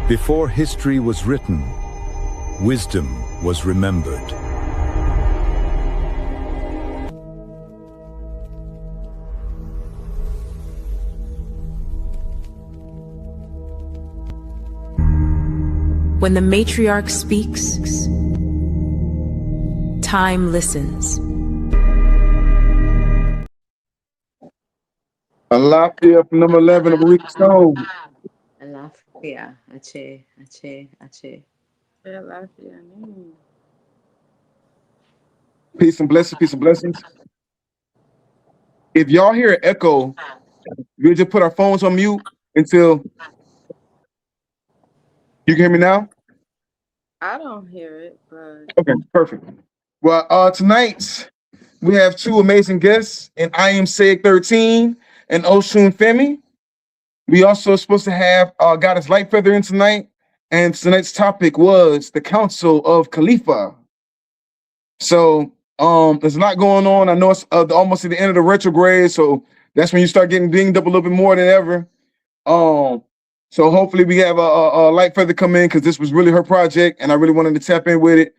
Before history was written, wisdom was remembered. When the Matriarch speaks, time listens. Alafia from number 11 of Week Stone. Alafia. Ache. Alafia. Peace and blessings, peace and blessings. If y'all hear an echo, we'll just put our phones on mute until you can hear me now. I don't hear it, but Okay, perfect. Well, tonight we have two amazing guests, and I am Seg 13 and Oshun Femi. We also supposed to have Goddess Lightfeather in tonight, and tonight's topic was the Council of Khalifa. So there's a lot going on. I know it's almost at the end of the retrograde, so that's when you start getting dinged up a little bit more than ever. So hopefully we have a Lightfeather come in, because this was really her project, and I really wanted to tap in with it.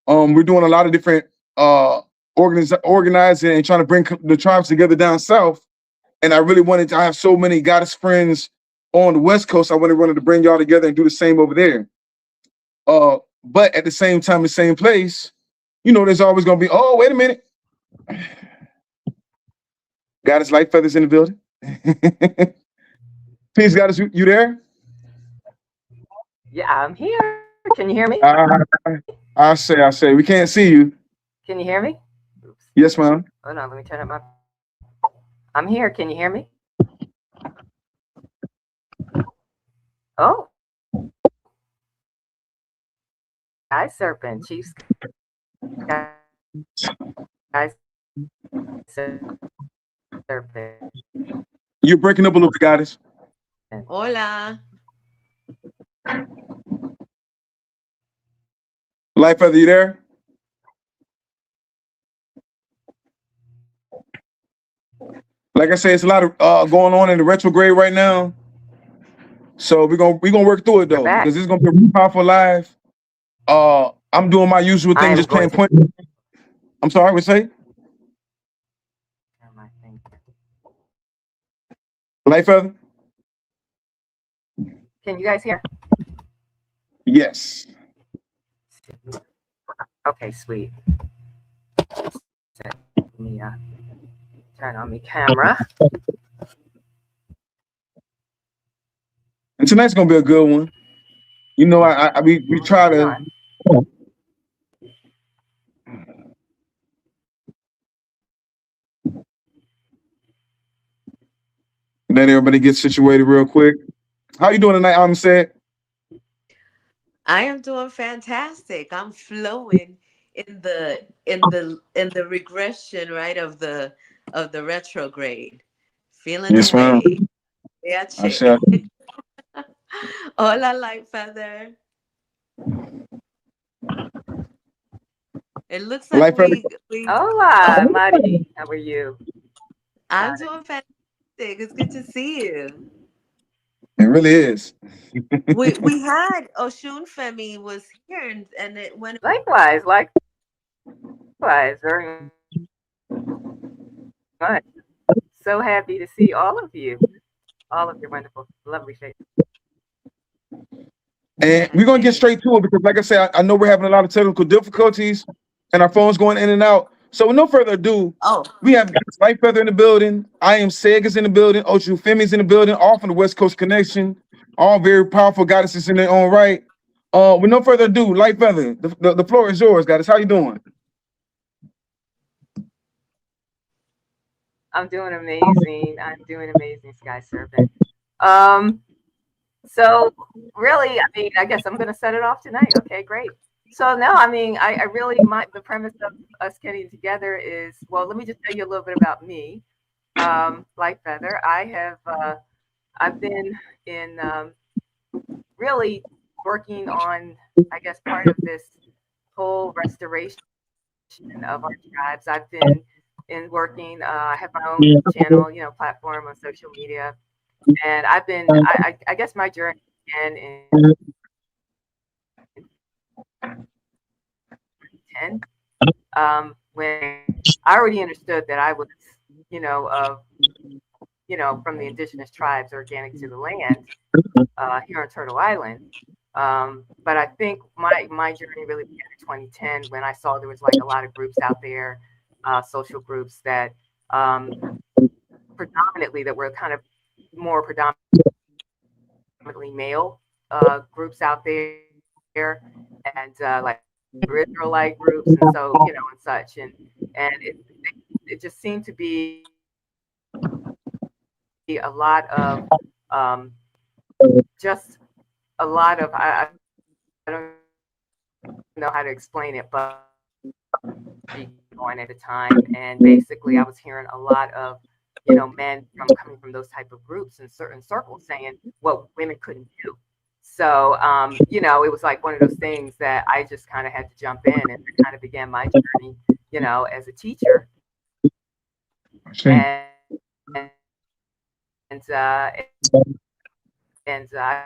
We're doing a lot of different organizing and trying to bring the tribes together down south. And I really wanted to, I have so many goddess friends on the West Coast. I wanted to bring y'all together and do the same over there. But at the same time, the same place, you know, there's always going to be, oh, wait a minute. Goddess Lightfeather's in the building. Peace, Goddess, you there? Yeah, I'm here. Can you hear me? I say, we can't see you. Can you hear me? Oops. Yes, ma'am. Hold on, let me turn up my... I'm here. Can you hear me? Oh. Sky Serpent, Chief Sky Serpent. You're breaking up a little bit, Goddess. Hola. Lightfeather, you there? Like I say, it's a lot of going on in the retrograde right now. So we're gonna work through it though, because it's gonna be a really powerful live. I'm doing my usual thing, just playing point. I'm sorry, what say? Lightfeather? Can you guys hear? Yes. Okay, sweet. Let me turn on my camera. And tonight's gonna be a good one. You know, we try to. Let everybody get situated real quick. How you doing tonight, I'm Sad? I am doing fantastic. I'm flowing in the regression, right, of the retrograde. Feeling yes, away. Yeah, Hola, Lightfeather. It looks like we Hola, Mari. How are you? I'm doing fantastic. It's good to see you. It really is. we had Oshun Femi was here and it went likewise very much. So happy to see all of your wonderful, lovely faces. And we're gonna get straight to it, because like I said, I know we're having a lot of technical difficulties and our phones going in and out. So with no further ado, we have Lightfeather in the building. I am Seg is in the building. Ochu Femi's in the building, all from the West Coast Connection. All very powerful goddesses in their own right. With no further ado, Lightfeather, the floor is yours, goddess. How you doing? I'm doing amazing. Sky Serpent. So really, I mean, I guess I'm gonna set it off tonight. Okay, great. So no, I mean, I really, the premise of us getting together is, well, let me just tell you a little bit about me. Lightfeather, I've been in really working on, I guess, part of this whole restoration of our tribes. I've been working, I have my own channel, platform on social media. And I've been, I guess my journey began in 2010, when I already understood that I was, you know, of, from the indigenous tribes organic to the land here on Turtle Island. But I think my journey really began in 2010 when I saw there was like a lot of groups out there, social groups that predominantly that were kind of more predominantly male groups out there, and like Israelite groups, and so and such, and it just seemed to be a lot of just a lot of I don't know how to explain it, but going at a time, and basically I was hearing a lot of men coming from those type of groups in certain circles saying what women couldn't do. So it was like one of those things that I just kind of had to jump in, and kind of began my journey, as a teacher. And and uh, and I've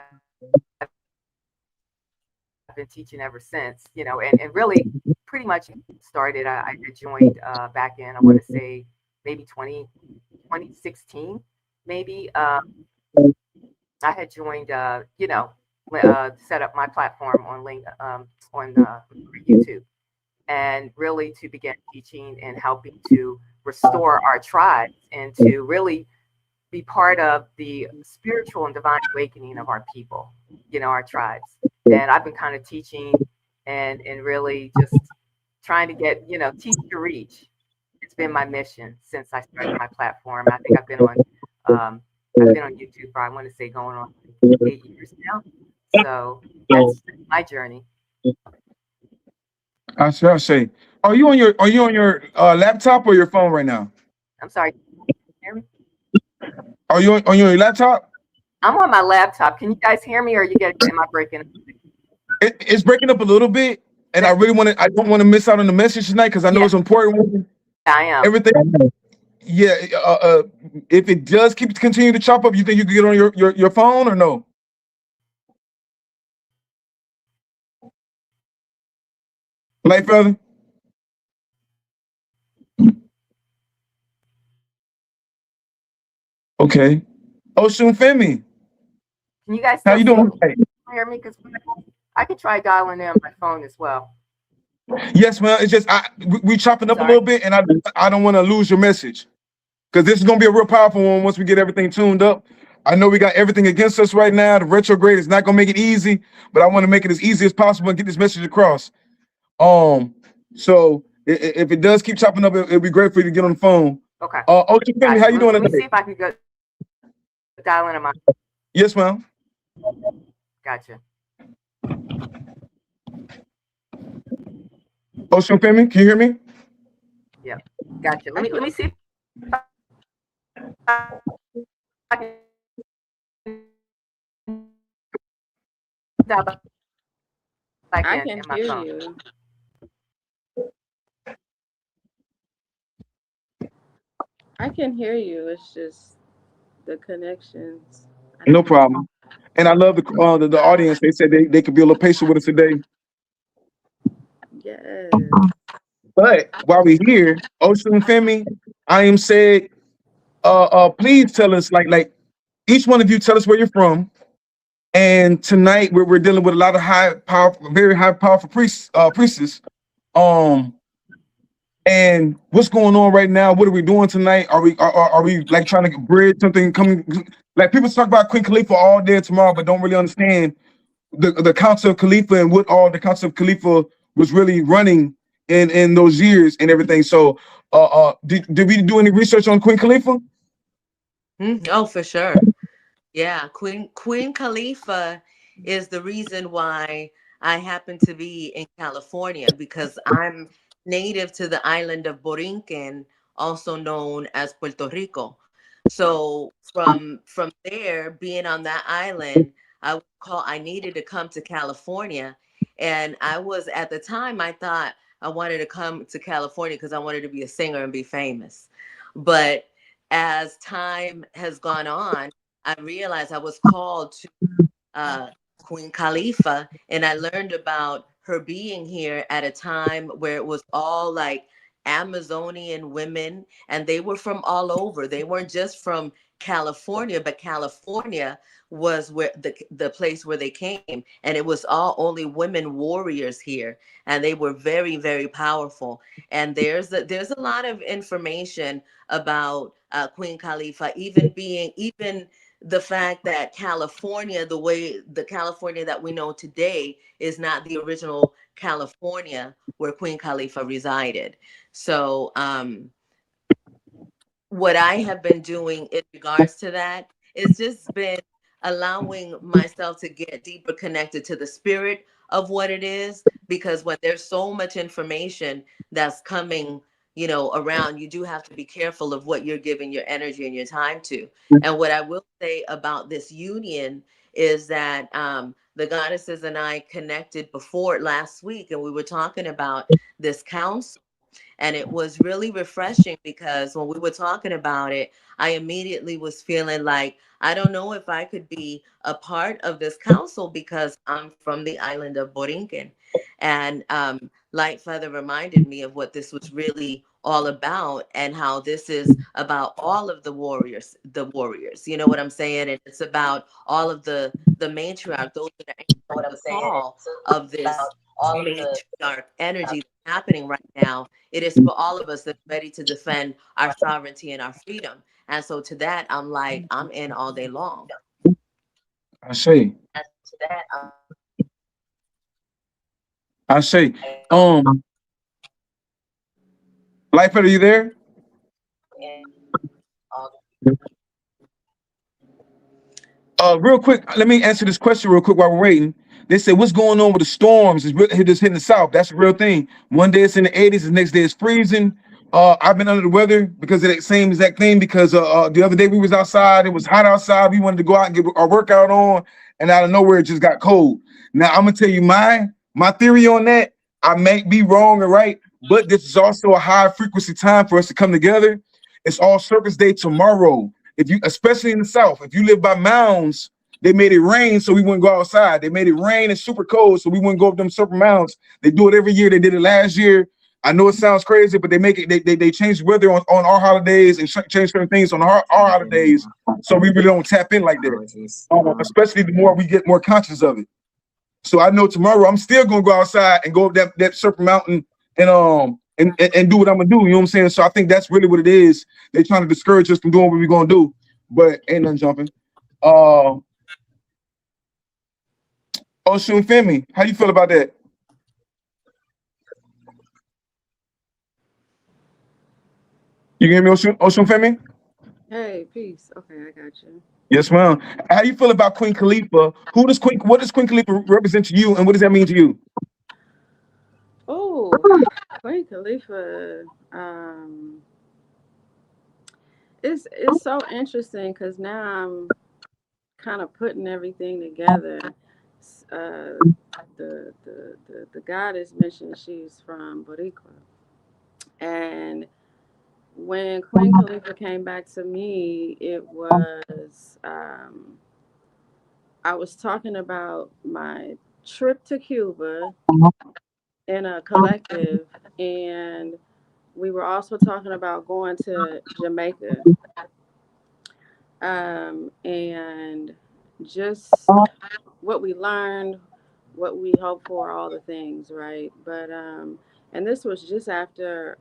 been teaching ever since, and really pretty much started. I joined back in, I want to say maybe 2016, maybe. I had joined, set up my platform on YouTube, and really to begin teaching and helping to restore our tribes and to really be part of the spiritual and divine awakening of our people, our tribes. And I've been kind of teaching and really just trying to get, teach to reach. It's been my mission since I started my platform. I think I've been on YouTube for, I want to say, going on 8 years now. So that's my journey. I shall say, are you on your laptop or your phone right now? I'm sorry. Can you hear me? Are you on your laptop? I'm on my laptop. Can you guys hear me, or am I breaking up? It's breaking up a little bit, and I don't want to miss out on the message tonight because I know it's important. I am. Everything. Yeah. If it does continue to chop up, you think you can get on your phone or no? Light brother. Okay. Oshun Femi. Can you guys How you doing? Hear me? Because I could try dialing in on my phone as well. Yes, man. It's just we chopping up a little bit, and I don't want to lose your message, because this is gonna be a real powerful one once we get everything tuned up. I know we got everything against us right now. The retrograde is not gonna make it easy, but I want to make it as easy as possible and get this message across. So if it does keep chopping up, it'll be great for you to get on the phone. Okay. Oshun Femi, how you doing today? Let me today? see if I can go dial in on my. Yes, ma'am. Gotcha. Oshun Femi, can you hear me? Yeah, gotcha. Let me see. I can hear you. I can hear you. It's just the connections. No problem. And I love the audience. They said they could be a little patient with us today. Yes. But while we're here, Oshun Femi, I am saying, please tell us, like each one of you, tell us where you're from. And tonight we're dealing with a lot of very high powerful priestess. And what's going on right now? What are we doing tonight? Are we like trying to bridge something coming? Like, people talk about Queen Khalifa all day tomorrow, but don't really understand the Council of Khalifa and what all the Council of Khalifa was really running in those years and everything. So did we do any research on Queen Khalifa? Oh, for sure. Yeah, Queen Khalifa is the reason why I happen to be in California, because I'm native to the island of Borinquen, also known as Puerto Rico. So from there, being on that island, I needed to come to California. And I was, at the time, I thought I wanted to come to California because I wanted to be a singer and be famous. But as time has gone on, I realized I was called to Queen Khalifa, and I learned about her being here at a time where it was all like Amazonian women, and they were from all over. They weren't just from California, but California was where the place where they came, and it was all only women warriors here, and they were very, very powerful. And there's a lot of information about Queen Khalifa, even the fact that California, the California that we know today, is not the original California where Queen Khalifa resided. So, what I have been doing in regards to that is just been allowing myself to get deeper connected to the spirit of what it is, because when there's so much information that's coming, around, you do have to be careful of what you're giving your energy and your time to. And what I will say about this union is that the goddesses and I connected before last week, and we were talking about this council. And it was really refreshing because when we were talking about it, I immediately was feeling like, I don't know if I could be a part of this council because I'm from the island of Borinquen. And Light Feather reminded me of what this was really all about, and how this is about all of the warriors. You know what I'm saying? And it's about all of the matriarch, those that are What I'm the saying call is of about this all of the matriarch energy happening right now. It is for all of us that's ready to defend our sovereignty and our freedom. And so to that, I'm like, I'm in all day long. I say, to that. I say, Um, Life, are you there? and all Real quick, let me answer this question real quick while we're waiting. They said, "What's going on with the storms? It's just hitting the south." That's a real thing. One day it's in the 80s, the next day it's freezing. I've been under the weather because of that same exact thing. Because the other day we was outside, it was hot outside. We wanted to go out and get our workout on, and out of nowhere it just got cold. Now I'm gonna tell you my theory on that. I may be wrong or right, but this is also a high frequency time for us to come together. It's all Surface Day tomorrow. If you, especially in the South, if you live by mounds, they made it rain so we wouldn't go outside. They made it rain and super cold so we wouldn't go up them super mounds. They do it every year. They did it last year. I know it sounds crazy, but they make it. They change weather on our holidays and change certain things on our holidays, so we really don't tap in like that. Especially the more we get more conscious of it. So I know tomorrow I'm still gonna go outside and go up that super mountain and do what I'm gonna do. You know what I'm saying? So I think that's really what it is. They're trying to discourage us from doing what we're gonna do, but ain't nothing jumping. Oshun Femi, how you feel about that? You can hear me, Oshun Femi? Hey, peace. Okay, I got you. Yes, ma'am. How you feel about Queen Khalifa? What does Queen Khalifa represent to you, and what does that mean to you? Oh, Queen Khalifa. It's so interesting because now I'm kind of putting everything together. The goddess mentioned she's from Boricua, and when Queen Khalifa came back to me, it was I was talking about my trip to Cuba in a collective, and we were also talking about going to Jamaica, and just what we learned, what we hope for, all the things, right? But and this was just after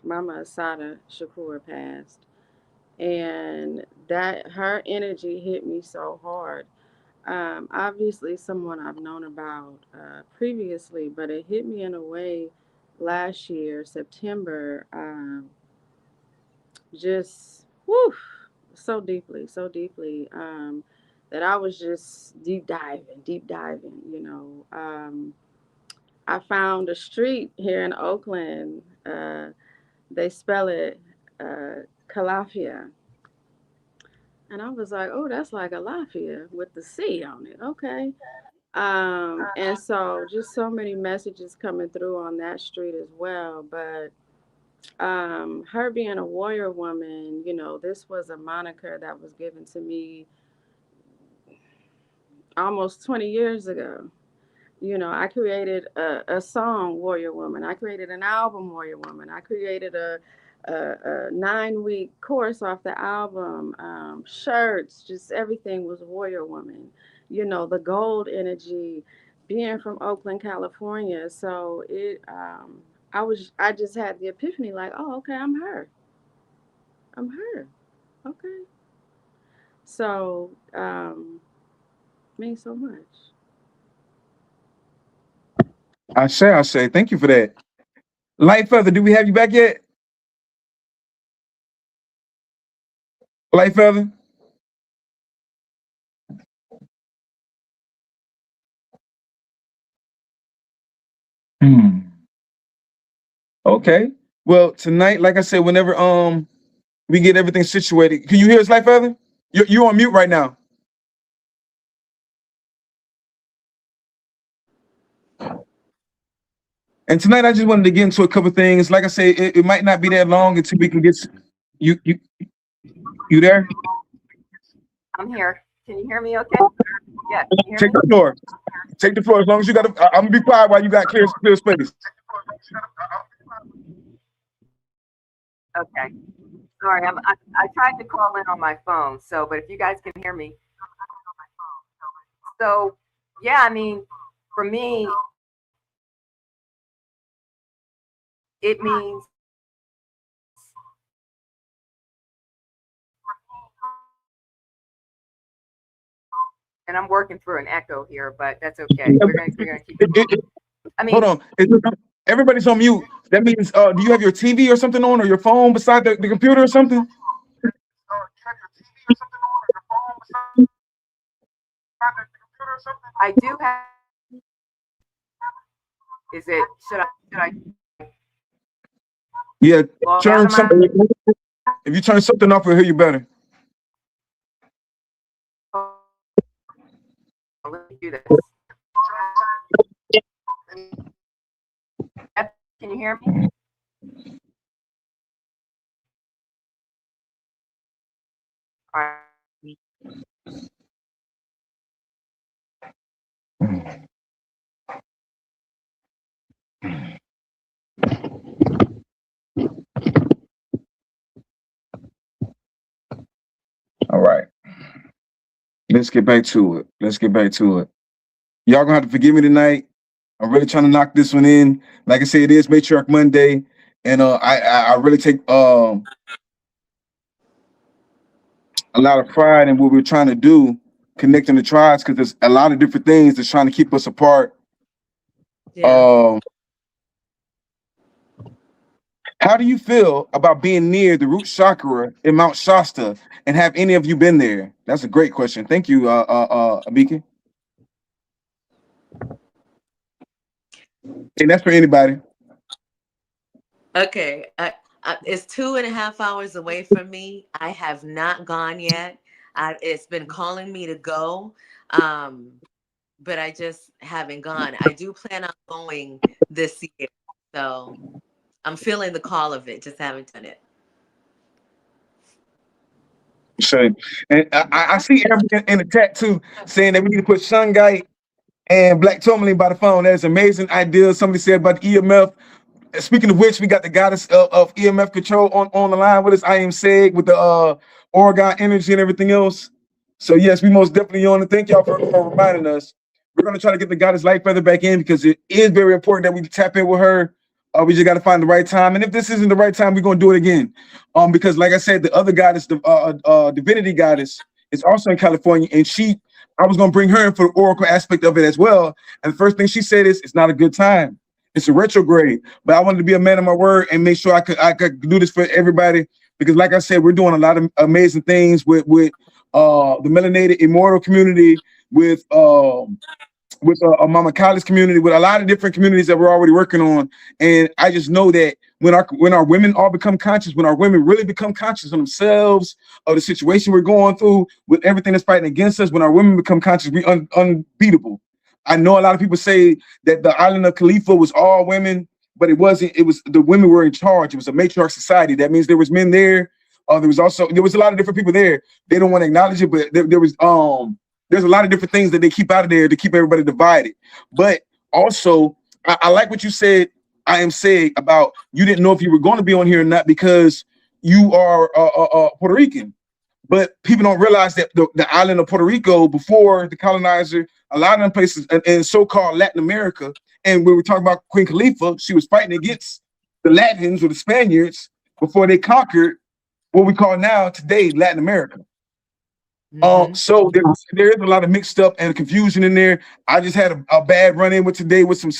Mama Asada Shakur passed, and that her energy hit me so hard. Obviously, someone I've known about previously, but it hit me in a way last year, September, just whew, so deeply, that I was just deep diving. I found a street here in Oakland. They spell it Calafia. And I was like, oh, that's like a Lafia with the C on it. Okay. And so just so many messages coming through on that street as well. But her being a warrior woman, this was a moniker that was given to me almost 20 years ago. You know, I created a song, Warrior Woman. I created an album, Warrior Woman. I created a 9-week course off the album, shirts, just everything was Warrior Woman. You know, the gold energy, being from Oakland, California. So I just had the epiphany like, oh, okay, I'm her. I'm her. Okay. So, means so much. I say, thank you for that. Light Feather, do we have you back yet? Light Feather? Hmm. Okay. Well, tonight, like I said, whenever we get everything situated, can you hear us, Light Feather? You're on mute right now. And tonight, I just wanted to get into a couple things. Like I say, it might not be that long until we can get you. You there? I'm here. Can you hear me okay? Yeah, can you hear Take me? the floor. Take the floor. As long as you got, I'm gonna be quiet while you got clear space. Okay. Sorry, I tried to call in on my phone, so but if you guys can hear me. So yeah, I mean, for me, it means and I'm working through an echo here, but that's okay. We're gonna keep I mean, Hold on. Everybody's on mute. That means, do you have your TV or something on, or your phone beside the computer or something? I do have. Is it? Should I Yeah. log out Turn of something. my? If you turn something off, we'll hear you better. Oh, let me do this. Can you hear me? All right. All right. Let's get back to it. Y'all gonna have to forgive me tonight. I'm really trying to knock this one in. Like I said, it is Matriarch Monday, and I really take a lot of pride in what we're trying to do, connecting the tribes, because there's a lot of different things that's trying to keep us apart. Yeah. How do you feel about being near the root chakra in Mount Shasta, and have any of you been there? That's a great question. Thank you, Abika. And that's for anybody. Okay. It's 2.5 hours away from me. I have not gone yet. It's been calling me to go, but I just haven't gone. I do plan on going this year, so I'm feeling the call of it. Just haven't done it. So, and I see everything in the chat too, saying that we need to put Shungite and Black Tourmaline by the phone. That's an amazing idea. Somebody said about the EMF. Speaking of which, we got the goddess of EMF control on the line with us. I am Seg with the Oregon energy and everything else. So yes, we most definitely on to thank y'all for reminding us. We're gonna try to get the goddess Light Feather back in because it is very important that we tap in with her. We just got to find the right time, and if this isn't the right time, we're gonna do it again. Because like I said, the other goddess, the divinity goddess, is also in California, and I was gonna bring her in for the oracle aspect of it as well. And the first thing she said is, "It's not a good time. It's a retrograde." But I wanted to be a man of my word and make sure I could do this for everybody, because like I said, we're doing a lot of amazing things with the melanated immortal community, with a Mama College community, with a lot of different communities that we're already working on. And I just know that when our women all become conscious, when our women really become conscious of themselves, of the situation we're going through, with everything that's fighting against us, when our women become conscious, we unbeatable. I know a lot of people say that the island of Khalifa was all women, but it wasn't. It was the women were in charge. It was a matriarch society. That means there was men there. There was a lot of different people there. They don't want to acknowledge it, but there was there's a lot of different things that they keep out of there to keep everybody divided. But also, I like what you said. I am saying about you didn't know if you were going to be on here or not because you are Puerto Rican. But people don't realize that the island of Puerto Rico, before the colonizer, a lot of them places in so-called Latin America, and when we talk about Queen Khalifa, she was fighting against the Latins or the Spaniards before they conquered what we call now today Latin America. So there is a lot of mixed up and confusion in there. I just had a bad run-in with today with some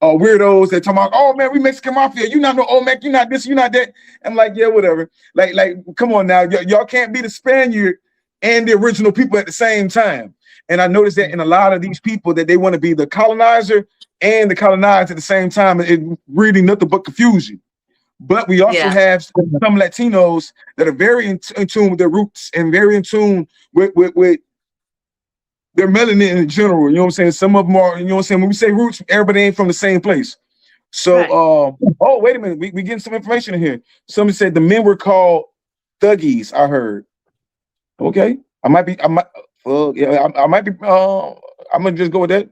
weirdos that talking about, oh man, we Mexican mafia. You not no Olmec, you not this, you not that. I'm like, yeah, whatever. Like, come on now, y'all can't be the Spaniard and the original people at the same time. And I noticed that in a lot of these people that they want to be the colonizer and the colonized at the same time. It really nothing but confusion. But we also have some Latinos that are very in tune with their roots and very in tune with their melanin in general. You know what I'm saying? Some of them are, you know what I'm saying? When we say roots, everybody ain't from the same place. So, oh, wait a minute. We getting some information in here. Somebody said the men were called thuggies, I heard. Okay. I might be, I'm gonna just go with that.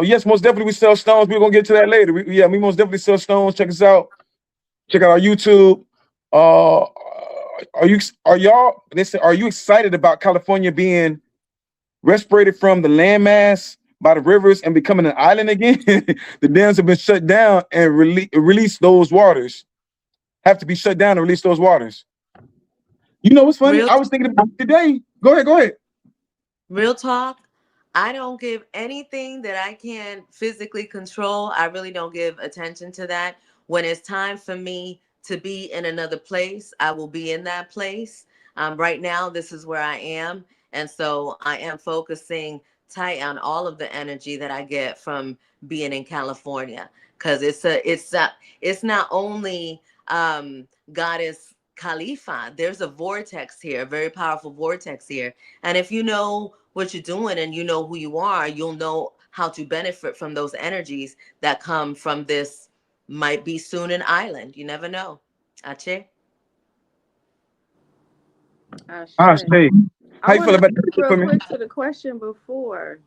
Yes, most definitely we sell stones. We're gonna get to that later. We most definitely sell stones. Check us out. Check out our YouTube. Are y'all? They said, are you excited about California being respirated from the landmass by the rivers and becoming an island again? The dams have been shut down and release those waters. Have to be shut down and release those waters. You know what's funny? I was thinking about it today. Go ahead. Real talk. I don't give anything that I can physically control. I really don't give attention to that. When it's time for me to be in another place, I will be in that place. Right now, this is where I am. And so I am focusing tight on all of the energy that I get from being in California. Because it's not only Goddess Khalifa. There's a vortex here, a very powerful vortex here. And if you know what you're doing and you know who you are, you'll know how to benefit from those energies that come from this. Might be soon an island. You never know. Ache. How you feel about that? Real quick to the question before,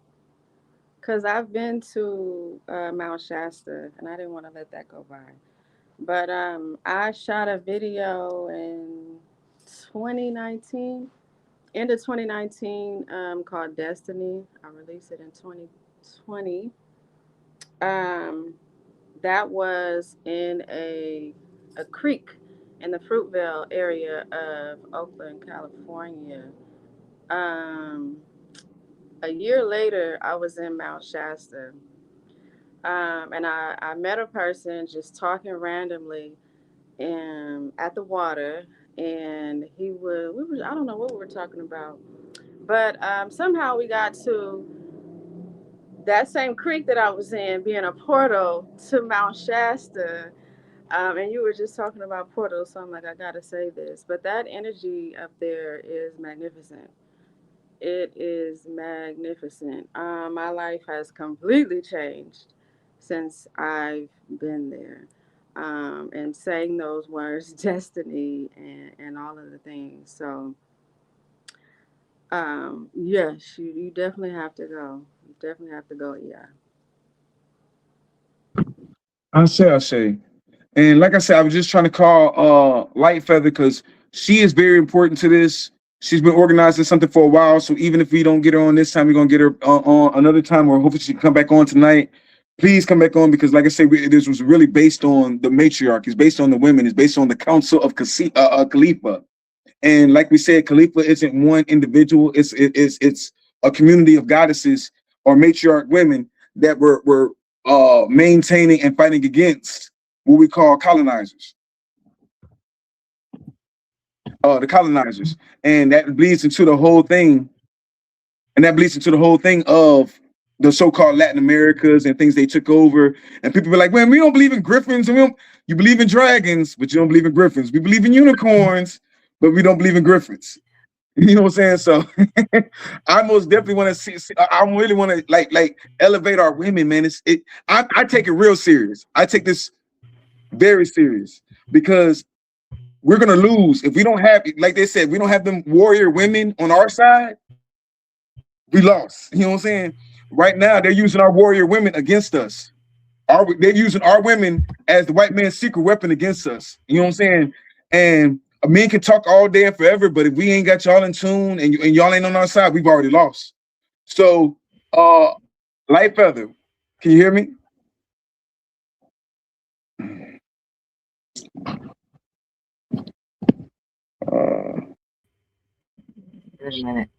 because I've been to Mount Shasta and I didn't want to let that go by. But I shot a video in 2019, end of 2019, called Destiny. I released it in 2020. That was in a creek in the Fruitvale area of Oakland, California. A year later, I was in Mount Shasta, and I met a person just talking randomly at the water, and I don't know what we were talking about, but somehow we got to that same creek that I was in being a portal to Mount Shasta. And you were just talking about portals, so I'm like, I gotta say this. But that energy up there is magnificent. It is magnificent. My life has completely changed since I've been there. And saying those words, destiny, and all of the things. So, yes, you definitely have to go. You definitely have to go, yeah. I say. And like I said, I was just trying to call Light Feather because she is very important to this. She's been organizing something for a while. So even if we don't get her on this time, we're gonna get her on another time, or hopefully she can come back on tonight. Please come back on because, like I said, this was really based on the matriarch. It's based on the women. It's based on the council of Khalifa. And like we said, Khalifa isn't one individual. It's a community of goddesses or matriarch women that were maintaining and fighting against what we call colonizers. The colonizers. And that bleeds into the whole thing. And that bleeds into the whole thing of the so-called Latin Americas and things they took over. And people be like, man, we don't believe in griffins. And you believe in dragons, but you don't believe in griffins. We believe in unicorns, but we don't believe in griffins. You know what I'm saying? So I most definitely want to see. I really want to like elevate our women, man. I take it real serious. I take this very serious because we're gonna lose if we don't have, like they said, we don't have them warrior women on our side. we lost. You know what I'm saying? Right now, they're using our warrior women against us. They're using our women as the white man's secret weapon against us. You know what I'm saying? And men can talk all day and forever, but if we ain't got y'all in tune and y'all ain't on our side, we've already lost. So, Light Feather, can you hear me? Wait a minute.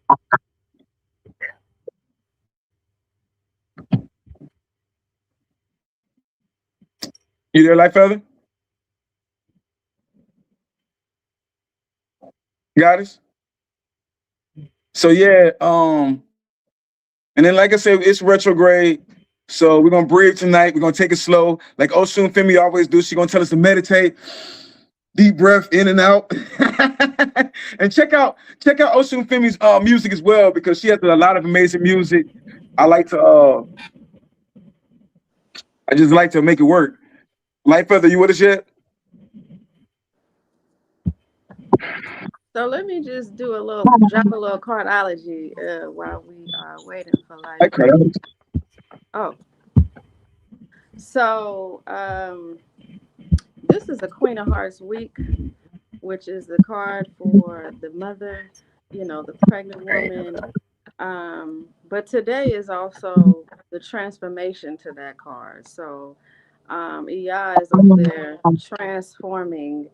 You there, Light Feather? Got us? So yeah, and then like I said, it's retrograde. So we're gonna breathe tonight. We're gonna take it slow, like Oshun Femi always do. She's gonna tell us to meditate, deep breath in and out. And check out Oshun Femi's music as well, because she has a lot of amazing music. I like to I just like to make it work. Light Feather, you with us yet? So let me just do a little drop a little cardology while we are waiting for Light. Okay. Oh, so this is a Queen of Hearts week, which is the card for the mother, the pregnant woman. But today is also the transformation to that card. So Iya is over there transforming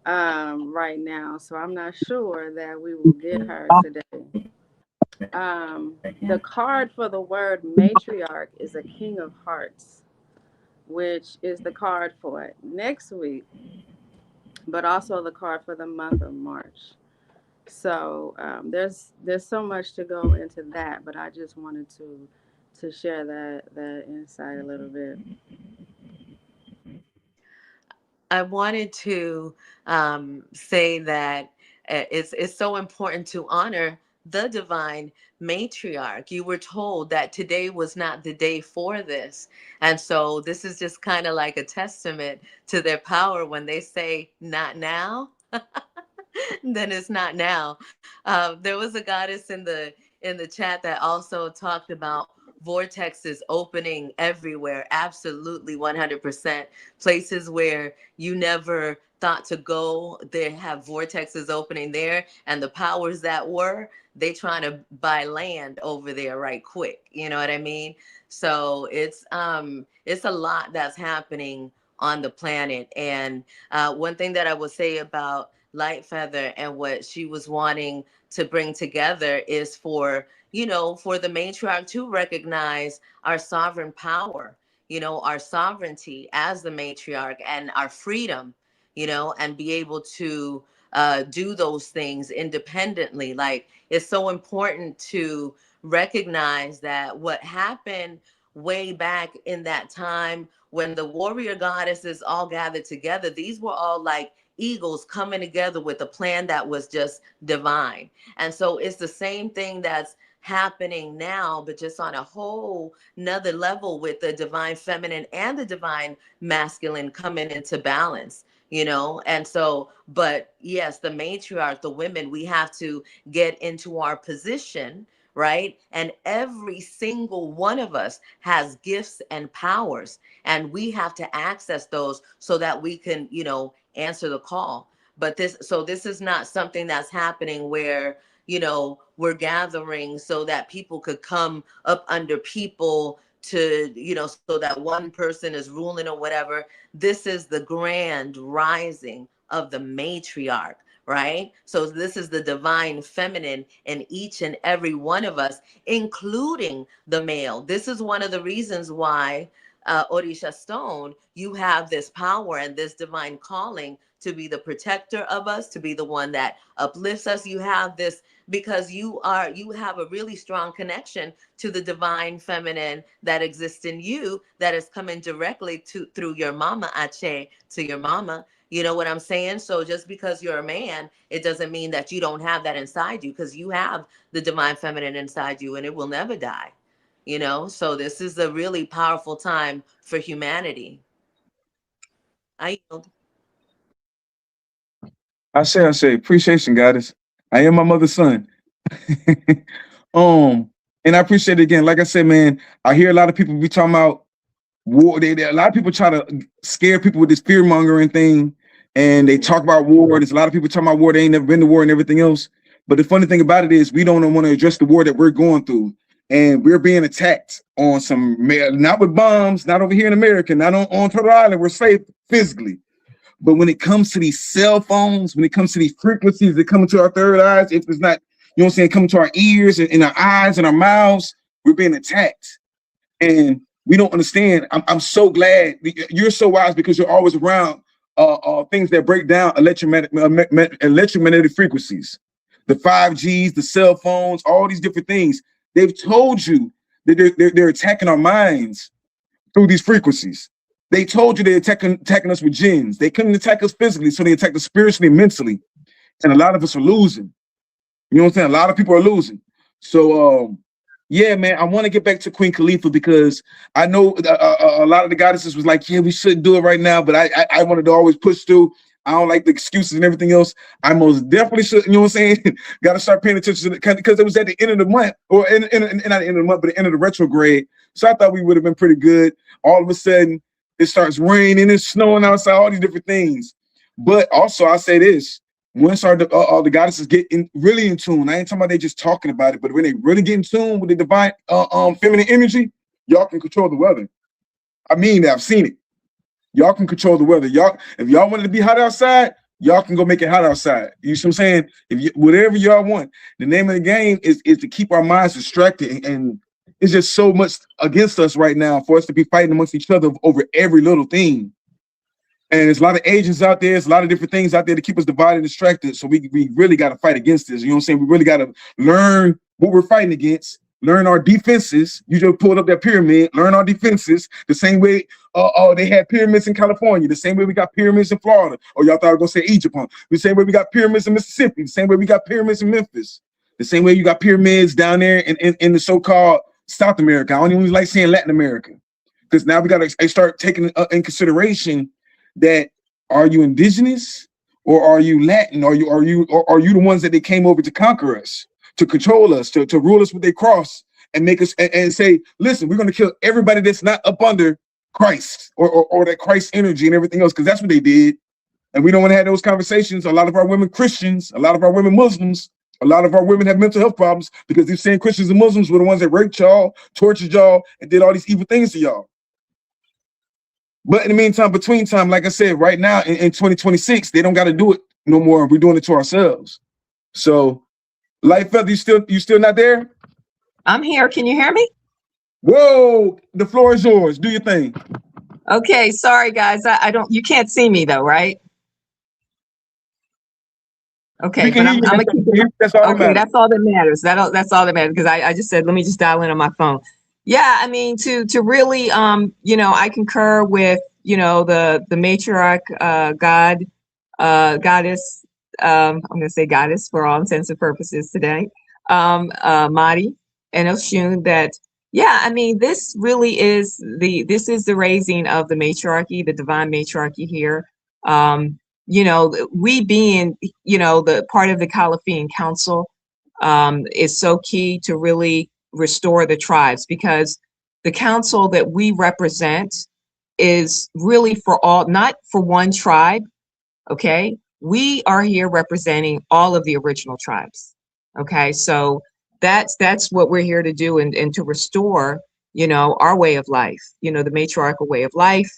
right now. So I'm not sure that we will get her today. The card for the word matriarch is a King of Hearts, which is the card for next week, but also the card for the month of March. So there's so much to go into that, but I just wanted to share that insight a little bit. I wanted to say that it's so important to honor the divine matriarch. You were told that today was not the day for this. And so this is just kind of like a testament to their power when they say, not now. Then it's not now. There was a goddess in the chat that also talked about vortexes opening everywhere. Absolutely, 100%. Places where you never thought to go, they have vortexes opening there, and the powers that were, they trying to buy land over there right quick. You know what I mean? So it's a lot that's happening on the planet. And one thing that I would say about Light Feather and what she was wanting to bring together is for the matriarch to recognize our sovereign power, our sovereignty as the matriarch and our freedom, and be able to do those things independently. Like, it's so important to recognize that what happened way back in that time when the warrior goddesses all gathered together, these were all like eagles coming together with a plan that was just divine. And so it's the same thing that's happening now, but just on a whole another level, with the divine feminine and the divine masculine coming into balance. And so, but yes, the matriarch, the women, we have to get into our position, right? And every single one of us has gifts and powers, and we have to access those so that we can, answer the call. But this is not something that's happening where, we're gathering so that people could come up under people to, so that one person is ruling or whatever. This is the grand rising of the matriarch, right? So this is the divine feminine in each and every one of us, including the male. This is one of the reasons why, Orisha Stone, you have this power and this divine calling to be the protector of us, to be the one that uplifts us. You have this because you have a really strong connection to the divine feminine that exists in you, that is coming directly through your mama, Ache, to your mama. You know what I'm saying? So just because you're a man, it doesn't mean that you don't have that inside you, because you have the divine feminine inside you, and it will never die. So this is a really powerful time for humanity. I yield. I say, appreciation, goddess. I am my mother's son. um, And I appreciate it again. Like I said, man, I hear a lot of people be talking about war. A lot of people try to scare people with this fear mongering thing, and they talk about war. There's a lot of people talking about war. They ain't never been to war and everything else. But the funny thing about it is, we don't want to address the war that we're going through, and we're being attacked on some, not with bombs, not over here in America, not on Turtle Island. We're safe physically. But when it comes to these cell phones, when it comes to these frequencies that come into our third eyes, if it's not, you know what I'm saying, coming to our ears and in our eyes and our mouths, we're being attacked. And we don't understand. I'm so glad you're so wise, because you're always around things that break down electromagnetic frequencies, the 5Gs, the cell phones, all these different things. They've told you that they're attacking our minds through these frequencies. They told you they're attacking us with jinns. They couldn't attack us physically, so they attack us spiritually and mentally. And a lot of us are losing. You know what I'm saying? A lot of people are losing. So, yeah, man, I want to get back to Queen Khalifa, because I know a lot of the goddesses was like, yeah, we shouldn't do it right now, but I wanted to always push through. I don't like the excuses and everything else. I most definitely should, you know what I'm saying? Got to start paying attention to it, because it was at the end of the month, or not the end of the month, but the end of the retrograde. So I thought we would have been pretty good. All of a sudden, it starts raining and snowing outside, all these different things. But also, I say this: once the goddesses get really in tune, I ain't talking about they just talking about it, but when they really get in tune with the divine feminine energy, y'all can control the weather. I mean that, I've seen it. Y'all can control the weather. Y'all, if y'all wanted to be hot outside, y'all can go make it hot outside. You see what I'm saying? If you, whatever y'all want, the name of the game is to keep our minds distracted, and it's just so much against us right now for us to be fighting amongst each other over every little thing. And there's a lot of agents out there, there's a lot of different things out there to keep us divided and distracted. So we really got to fight against this. You know what I'm saying? We really got to learn what we're fighting against, learn our defenses. You just pulled up that pyramid, learn our defenses the same way they had pyramids in California, the same way we got pyramids in Florida. Or y'all thought I was going to say Egypt, huh? The same way we got pyramids in Mississippi, the same way we got pyramids in Memphis, the same way you got pyramids down there in the so-called South America. I don't even like saying Latin America, because now we got to start taking in consideration that, are you indigenous or are you Latin? Are you the ones that they came over to conquer us, to control us, to rule us with their cross and make us and say, listen, we're going to kill everybody that's not up under Christ or that Christ energy and everything else, because that's what they did. And we don't want to have those conversations. A lot of our women Christians, a lot of our women Muslims, a lot of our women have mental health problems because these same Christians and Muslims were the ones that raped y'all, tortured y'all, and did all these evil things to y'all. But in the meantime, between time, like I said, right now in 2026, they don't got to do it no more. We're doing it to ourselves. So, Light Feather, you still not there? I'm here. Can you hear me? Whoa, the floor is yours. Do your thing. Okay, sorry guys. I don't, you can't see me though, right? Okay, but I'm gonna keep it. That's all Okay, that's all that matters. That's all that matters, because I just said, let me just dial in on my phone. Yeah, I mean, to really, you know, I concur with, you know, the matriarch, goddess, I'm gonna say goddess for all intents and purposes today, Madi and Oshun, that, yeah, I mean, this really is the raising of the matriarchy, the divine matriarchy here. You know, we being, you know, the part of the Khalifian Council is so key to really restore the tribes, because the council that we represent is really for all, not for one tribe. Okay, we are here representing all of the original tribes. Okay, so that's what we're here to do, and to restore, you know, our way of life, you know, the matriarchal way of life.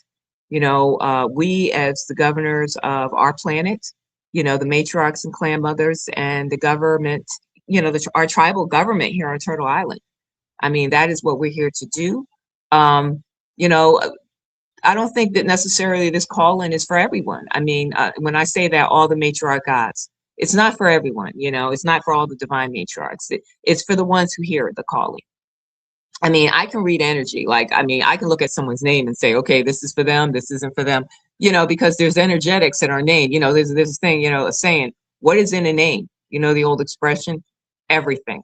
You know, we as the governors of our planet, you know, the matriarchs and clan mothers and the government, you know, our tribal government here on Turtle Island. I mean, that is what we're here to do. You know, I don't think that necessarily this calling is for everyone. I mean, when I say that, all the matriarch gods, it's not for everyone, you know, it's not for all the divine matriarchs. It's for the ones who hear the calling. I mean, I can read energy. Like, I mean, I can look at someone's name and say, okay, this is for them, this isn't for them, you know, because there's energetics in our name. You know, there's this thing, you know, a saying, what is in a name? You know, the old expression, everything.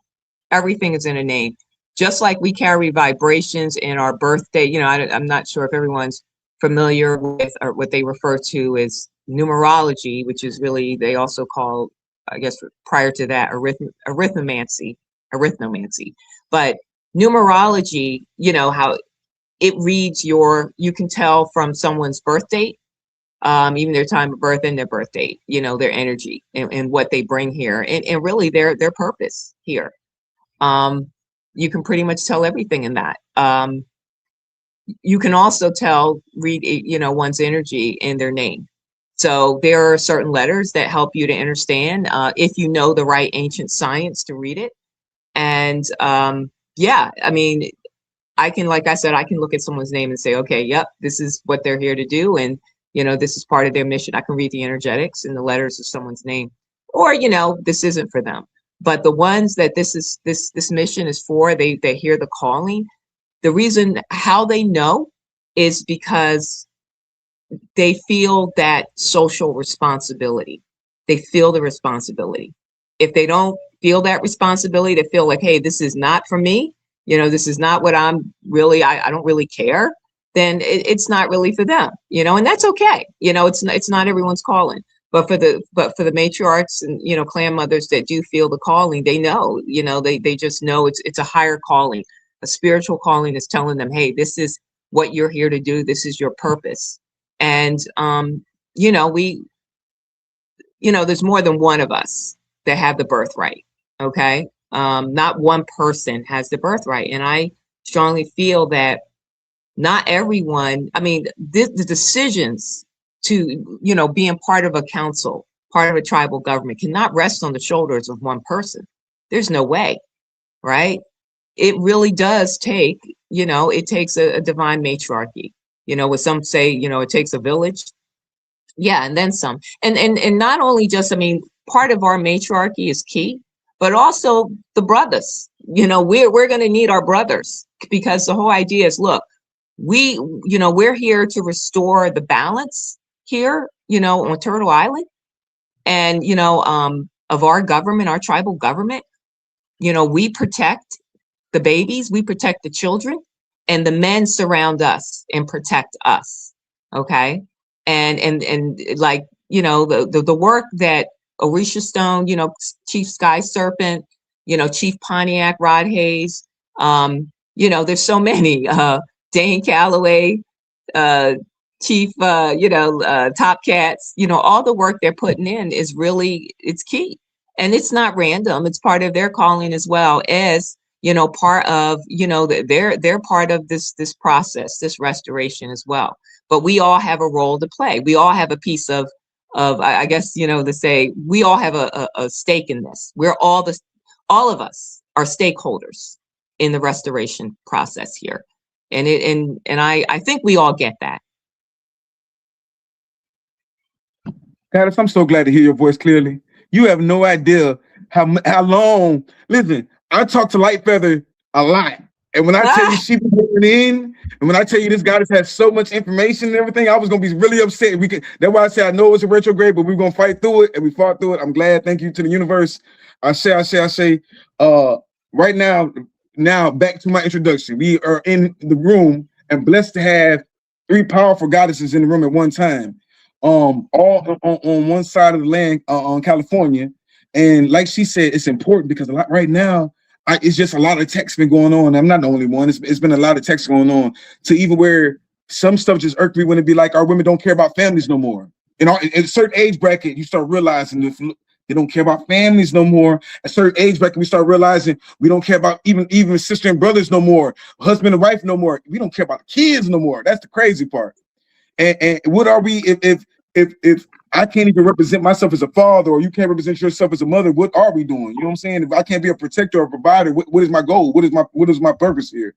Everything is in a name. Just like we carry vibrations in our birthday, you know, I'm not sure if everyone's familiar with or what they refer to as numerology, which is really, they also call, I guess, prior to that, arithnomancy. But numerology, how it reads you can tell from someone's birth date, even their time of birth and their birth date, their energy and what they bring here, and really their purpose here. You can pretty much tell everything in that. You can also read, one's energy in their name. So there are certain letters that help you to understand, if you know the right ancient science to read it. And yeah, I mean, like I said, I can look at someone's name and say, okay, yep, this is what they're here to do. And, this is part of their mission. I can read the energetics and the letters of someone's name, or, this isn't for them. But the ones that this mission is for, they hear the calling. The reason how they know is because they feel that social responsibility. They feel the responsibility. If they don't feel that responsibility, they feel like, hey, this is not for me, this is not what I'm really, I don't really care, then it's not really for them, and that's okay. It's not everyone's calling. But for the matriarchs and clan mothers that do feel the calling, they know, they just know it's a higher calling. A spiritual calling is telling them, hey, this is what you're here to do. This is your purpose. And there's more than one of us that have the birthright. Okay. Not one person has the birthright. And I strongly feel that not everyone, I mean, the decisions to, being part of a council, part of a tribal government cannot rest on the shoulders of one person. There's no way, right? It really does take, it takes a divine matriarchy, what some say, it takes a village. Yeah, and then some. And not only just, I mean, part of our matriarchy is key, but also the brothers. We're going to need our brothers, because the whole idea is, look, we're here to restore the balance here, on Turtle Island, and of our government, our tribal government. We protect the babies, we protect the children, and the men surround us and protect us. Okay. And like, the work that Orisha Stone, Chief Sky Serpent, Chief Pontiac Rod Hayes, there's so many, Dane Calloway, Chief, Top Cats, all the work they're putting in is really, it's key. And it's not random. It's part of their calling, as well as, part of, they're part of this process, this restoration as well. But we all have a role to play. We all have a piece of I guess, to say, we all have a stake in this. We're all of us are stakeholders in the restoration process here. And I think we all get that. Goddess, I'm so glad to hear your voice clearly. You have no idea how long. Listen, I talk to Light Feather a lot, and when I tell you she be going in, and when I tell you this goddess has so much information and everything, I was gonna be really upset. That's why I say I know it's a retrograde, but we're gonna fight through it, and we fought through it. I'm glad. Thank you to the universe. I say. Right now back to my introduction. We are in the room and blessed to have three powerful goddesses in the room at one time. All on one side of the land, on California, and like she said, it's important because a lot right now, it's just a lot of text been going on. I'm not the only one. It's been a lot of text going on, to even where some stuff just irked me when it be like our women don't care about families no more. In a certain age bracket, you start realizing if they don't care about families no more. At a certain age bracket, we start realizing we don't care about even sister and brothers no more, husband and wife no more. We don't care about kids no more. That's the crazy part. And what are we if I can't even represent myself as a father, or you can't represent yourself as a mother? What are we doing? You know what I'm saying? If I can't be a protector or a provider, what is my goal? What is my purpose here?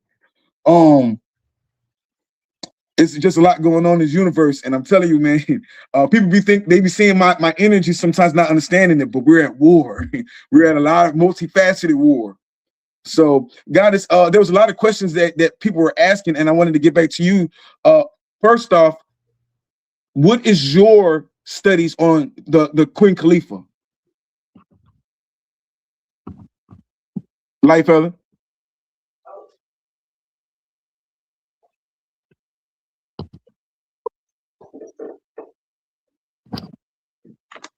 It's just a lot going on in this universe, and I'm telling you, man, people they be seeing my energy, sometimes not understanding it, but we're at war. We're at a lot of multifaceted war. So, Goddess, there was a lot of questions that people were asking, and I wanted to get back to you. First off, what is your studies on the Queen Khalifa? Light Feather?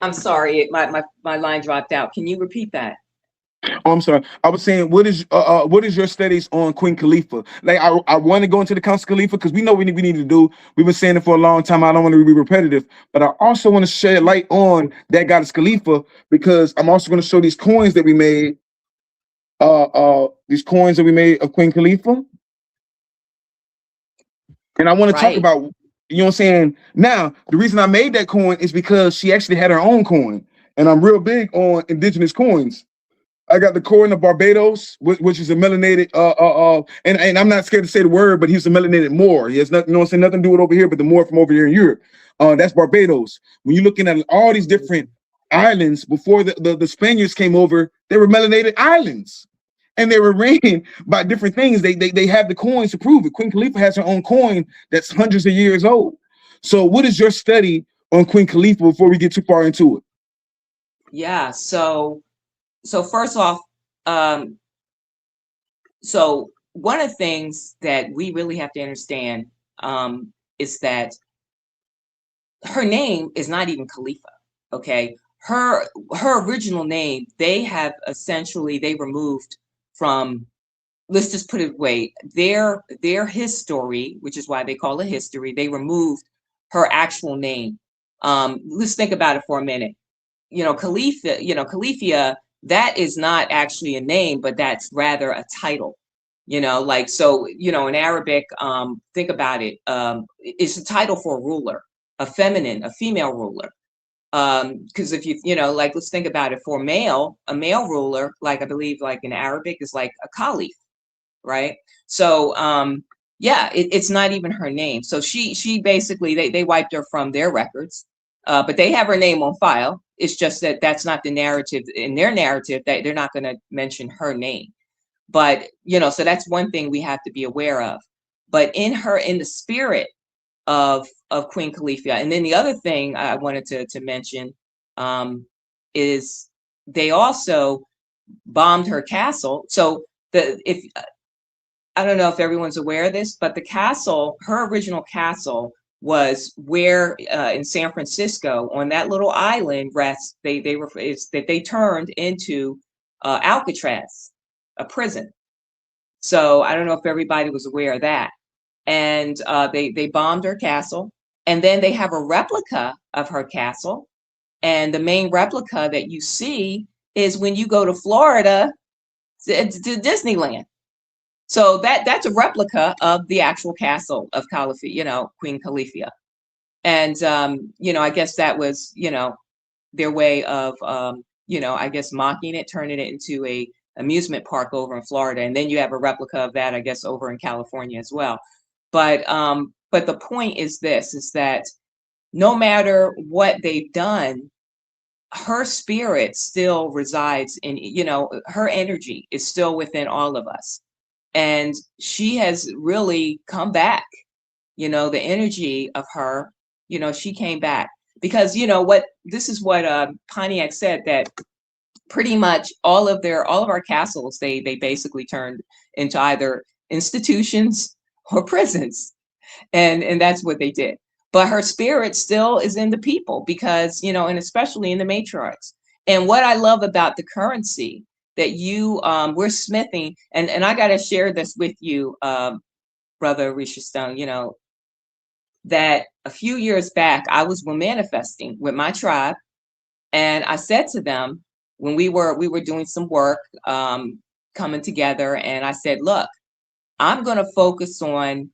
I'm sorry, my line dropped out. Can you repeat that? Oh, I'm sorry. I was saying, what is your studies on Queen Khalifa? Like, I want to go into the Council Khalifa because we know we need to do. We've been saying it for a long time. I don't want to be repetitive, but I also want to shed light on that goddess Khalifa because I'm also going to show these coins that we made. These coins that we made of Queen Khalifa, and I want to talk Right. about. You know what I'm saying? Now, the reason I made that coin is because she actually had her own coin, and I'm real big on indigenous coins. I got the coin of Barbados, which is a melanated, and I'm not scared to say the word, but he's a melanated Moor. He has nothing, you know what I'm saying, nothing to do with over here, but the Moor from over here in Europe. That's Barbados. When you're looking at all these different islands before the Spaniards came over, they were melanated islands. And they were ran by different things. They have the coins to prove it. Queen Khalifa has her own coin that's hundreds of years old. So what is your study on Queen Khalifa before we get too far into it? Yeah. So first off, so one of the things that we really have to understand is that her name is not even Khalifa. Okay, her original name they have essentially they removed from. Let's just put it away. Their history, which is why they call it history, they removed her actual name. Let's think about it for a minute. Khalifa, Khalifa, that is not actually a name, but that's rather a title. Like so, in Arabic, think about it. It's a title for a ruler, a female ruler. Because if like let's think about it for a male ruler, like I believe like in Arabic is like a caliph, right? So yeah, it's not even her name. So she basically they wiped her from their records, but they have her name on file. It's just that that's not the narrative in their narrative that they're not going to mention her name. But so that's one thing we have to be aware of. But in the spirit of Queen Khalifa, and then the other thing I wanted to mention is they also bombed her castle. So if I don't know if everyone's aware of this, but the castle, her original castle, was where in San Francisco on that little island rest. They turned into Alcatraz, a prison. So I don't know if everybody was aware of that. And they bombed her castle, and then they have a replica of her castle. And the main replica that you see is when you go to Florida to Disneyland. So that's a replica of the actual castle of Khalifa, Queen Khalifa. And I guess that was, their way of I guess mocking it, turning it into a amusement park over in Florida. And then you have a replica of that, I guess, over in California as well. But the point is this, is that no matter what they've done, her spirit still resides in, her energy is still within all of us. And she has really come back, the energy of her, she came back because, this is what Pontiac said, that pretty much all of our castles, they basically turned into either institutions or prisons. And that's what they did. But her spirit still is in the people because, and especially in the matriarchs. And what I love about the currency that we're smithing, and I got to share this with you, Brother Risha Stone, that a few years back, I was manifesting with my tribe. And I said to them, when we were doing some work, coming together, and I said, look, I'm going to focus on,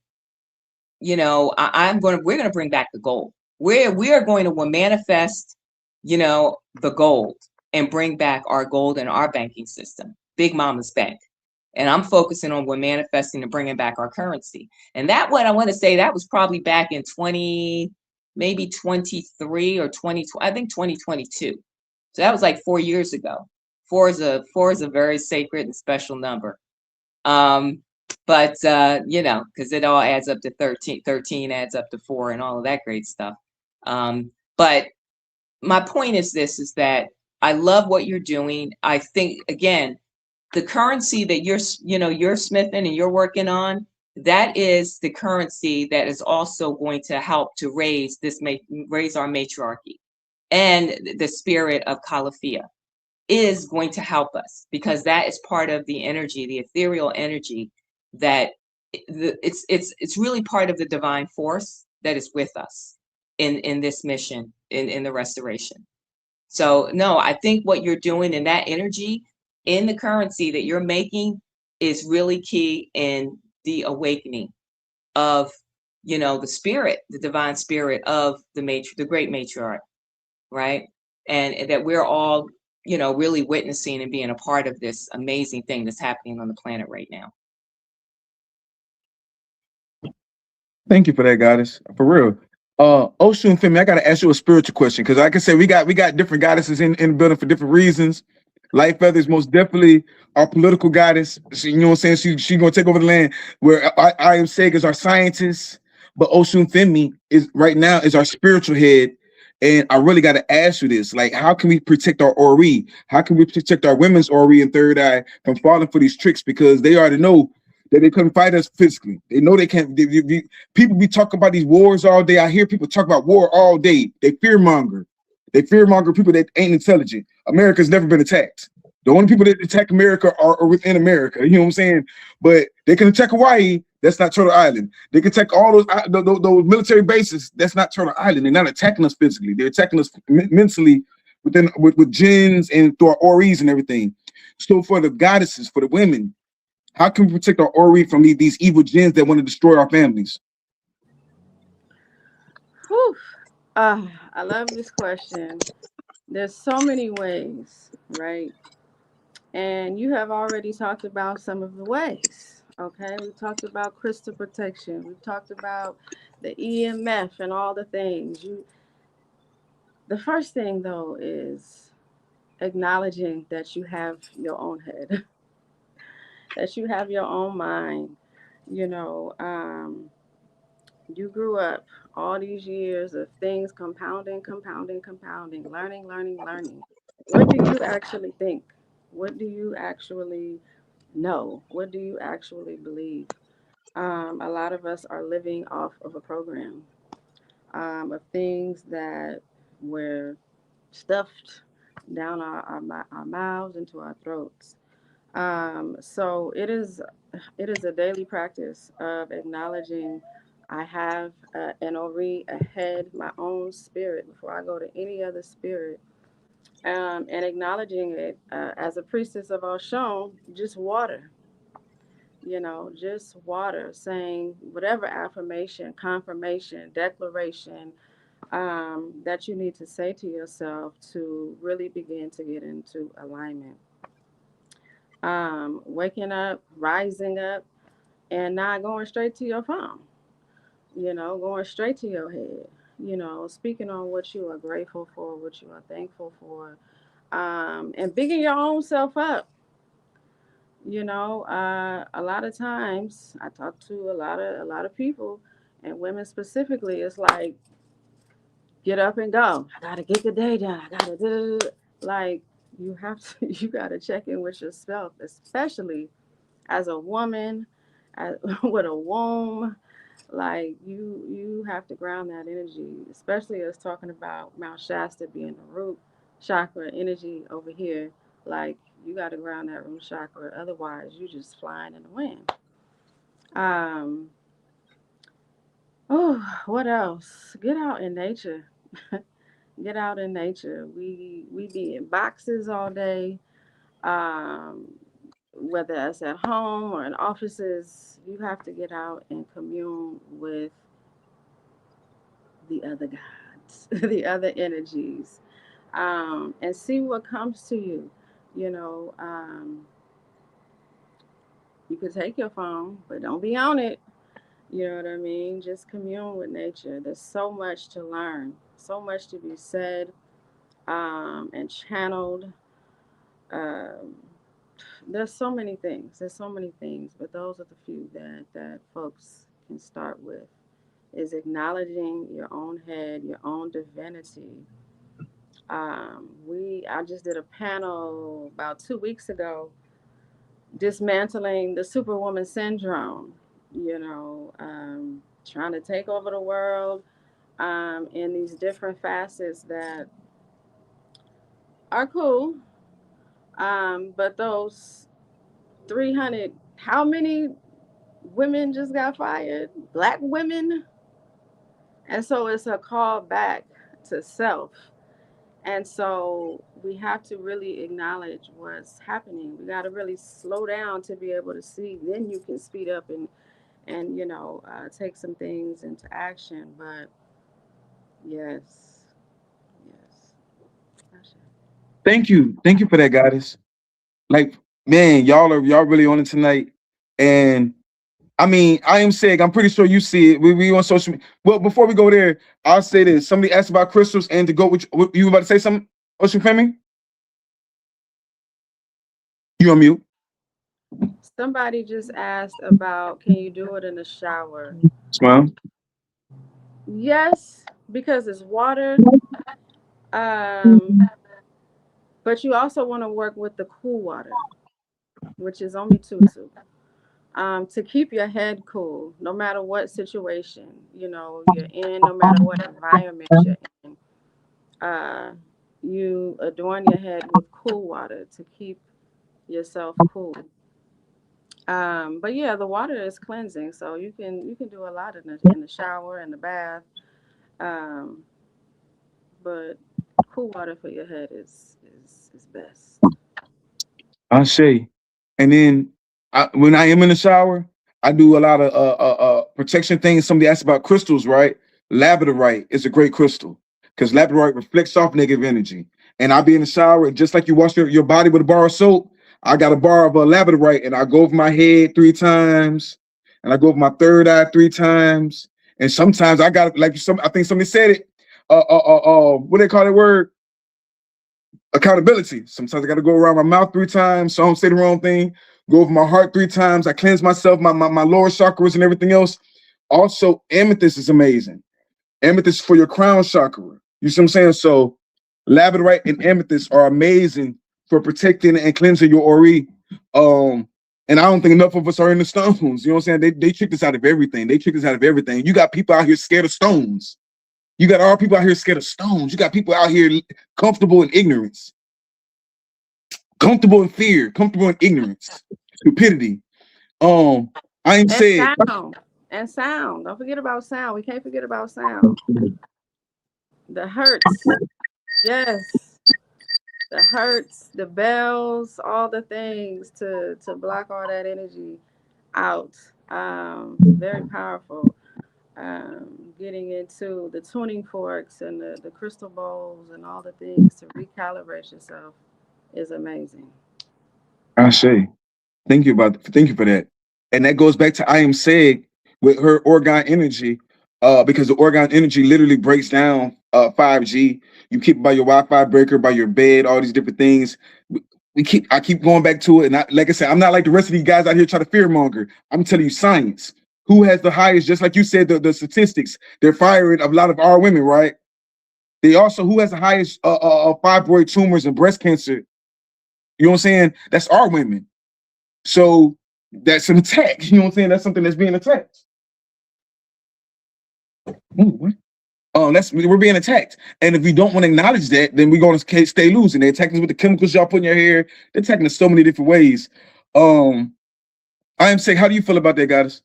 we're going to bring back the gold. We are going to manifest, the gold and bring back our gold in our banking system, Big Mama's Bank. And I'm focusing on we're manifesting and bringing back our currency. And that what I want to say, that was probably back in 23 or 20, I think 2022. So that was like 4 years ago. Four is a very sacred and special number. But because it all adds up to 13, 13 adds up to 4 and all of that great stuff. But my point is this, is that I love what you're doing. I think, again, the currency that you're smithing and you're working on, that is the currency that is also going to help to raise our matriarchy and the spirit of Khalifa. is going to help us, because that is part of the energy, the ethereal energy, that it's really part of the divine force that is with us in this mission, in the restoration. So no, I think what you're doing in that energy, in the currency that you're making, is really key in the awakening of, the spirit, the divine spirit of the great matriarch, right? And that we're all, really witnessing and being a part of this amazing thing that's happening on the planet right now. Thank you for that, goddess. For real. Oshun Femi, I gotta ask you a spiritual question, because like I said, we got different goddesses in the building for different reasons. Light Feather is most definitely our political goddess. You know what I'm saying? She gonna take over the land. Where I am Seg is our scientist, but Oshun Femi is right now is our spiritual head. And I really gotta ask you this: like, how can we protect our Ori? How can we protect our women's Ori and third eye from falling for these tricks? Because they already know that they couldn't fight us physically. They know they can't. People be talking about these wars all day. I hear people talk about war all day. They fearmonger. They fearmonger people that ain't intelligent. America's never been attacked. The only people that attack America are within America. You know what I'm saying? But they can attack Hawaii. That's not Turtle Island. They can attack all those military bases. That's not Turtle Island. They're not attacking us physically. They're attacking us mentally with jinns and through our oris and everything. So for the goddesses, for the women, how can we protect our Ori from these evil jinns that want to destroy our families? Whew. I love this question. There's so many ways, right? And you have already talked about some of the ways. Okay, we talked about crystal protection. We've talked about the EMF and all the things. The first thing though is acknowledging that you have your own head, that you have your own mind. You know, you grew up all these years of things compounding, compounding, compounding, learning, learning, learning. What do you actually think? What do you actually know? What do you actually believe? A lot of us are living off of a program, of things that were stuffed down our mouths into our throats. So it is a daily practice of acknowledging I have an Ori ahead, my own spirit before I go to any other spirit, and acknowledging it as a priestess of Oshun, just water. Just water, saying whatever affirmation, confirmation, declaration that you need to say to yourself to really begin to get into alignment. Waking up, rising up, and not going straight to your phone, going straight to your head, speaking on what you are grateful for, what you are thankful for, and bigging your own self up. A lot of times I talk to a lot of people, and women specifically. It's like, get up and go. I gotta get the day done. I gotta do, like, you have to. You gotta check in with yourself, especially as a woman, as, with a womb. Like, you have to ground that energy, especially us talking about Mount Shasta being the root chakra energy over here. Like, you got to ground that root chakra, otherwise you just flying in the wind. Um, oh, what else? Get out in nature. Get out in nature. We be in boxes all day. Um, whether it's at home or in offices, you have to get out and commune with the other gods, the other energies, and see what comes to you. You know, you could take your phone, but don't be on it. You know what I mean? Just commune with nature. There's so much to learn, so much to be said, and channeled. Um, there's so many things. There's so many things, but those are the few that folks can start with. Is acknowledging your own head, your own divinity. I just did a panel about 2 weeks ago, dismantling the superwoman syndrome. Trying to take over the world, in these different facets that are cool, But those 300, how many women just got fired? Black women. And so it's a call back to self. And so we have to really acknowledge what's happening. We got to really slow down to be able to see. Then you can speed up and take some things into action. But yes, yes. Thank you for that, goddess. Like, man, y'all really on it tonight. And I mean, I am saying, I'm pretty sure you see it. We on social media. Well, before we go there, I'll say this. Somebody asked about crystals, and to go with you about to say something, Ocean Femi? You on mute. Somebody just asked about, can you do it in the shower? Smile. Yes, because it's water. Um, but you also want to work with the cool water, which is only tutu. To keep your head cool, no matter what situation you're in, no matter what environment you're in. Uh, you adorn your head with cool water to keep yourself cool. But yeah, the water is cleansing, so you can do a lot in the shower and the bath. Um, but cool water for your head is best. I say. And then when I am in the shower, I do a lot of protection things. Somebody asked about crystals, right? Labradorite is a great crystal because labradorite reflects off negative energy. And I'll be in the shower, and just like you wash your body with a bar of soap, I got a bar of labradorite, and I go over my head 3 times, and I go over my third eye 3 times. And sometimes I got like I think somebody said it. What do they call that word? Accountability. Sometimes I got to go around my mouth 3 times so I don't say the wrong thing. Go over my heart 3 times. I cleanse myself, my lower chakras and everything else. Also, amethyst is amazing. Amethyst for your crown chakra. You see what I'm saying? So, labradorite and amethyst are amazing for protecting and cleansing your ori. And I don't think enough of us are in the stones. You know what I'm saying? They tricked us out of everything. They tricked us out of everything. You got people out here scared of stones. You got all people out here scared of stones. You got people out here comfortable in ignorance, comfortable in fear, comfortable in ignorance, stupidity. I ain't And said. sound. And sound. Don't forget about sound. We can't forget about sound. The hurts. Yes. The hurts, the bells, all the things to block all that energy out. Very powerful. Getting into the tuning forks and the crystal bowls and all the things to recalibrate yourself is amazing. I say. Thank you for that. And that goes back to I am Seg with her organ energy, because the organ energy literally breaks down 5G. You keep it by your Wi-Fi breaker, by your bed, all these different things. I keep going back to it. And like I said, I'm not like the rest of these guys out here trying to fearmonger. I'm telling you science. Who has the highest, just like you said, the statistics, they're firing a lot of our women, right? They also, who has the highest fibroid tumors and breast cancer? You know what I'm saying? That's our women. So that's an attack. You know what I'm saying? That's something that's being attacked. Ooh, that's we're being attacked. And if we don't want to acknowledge that, then we're going to stay losing. They're attacking us with the chemicals y'all put in your hair. They're attacking us so many different ways. I am saying, how do you feel about that, guys?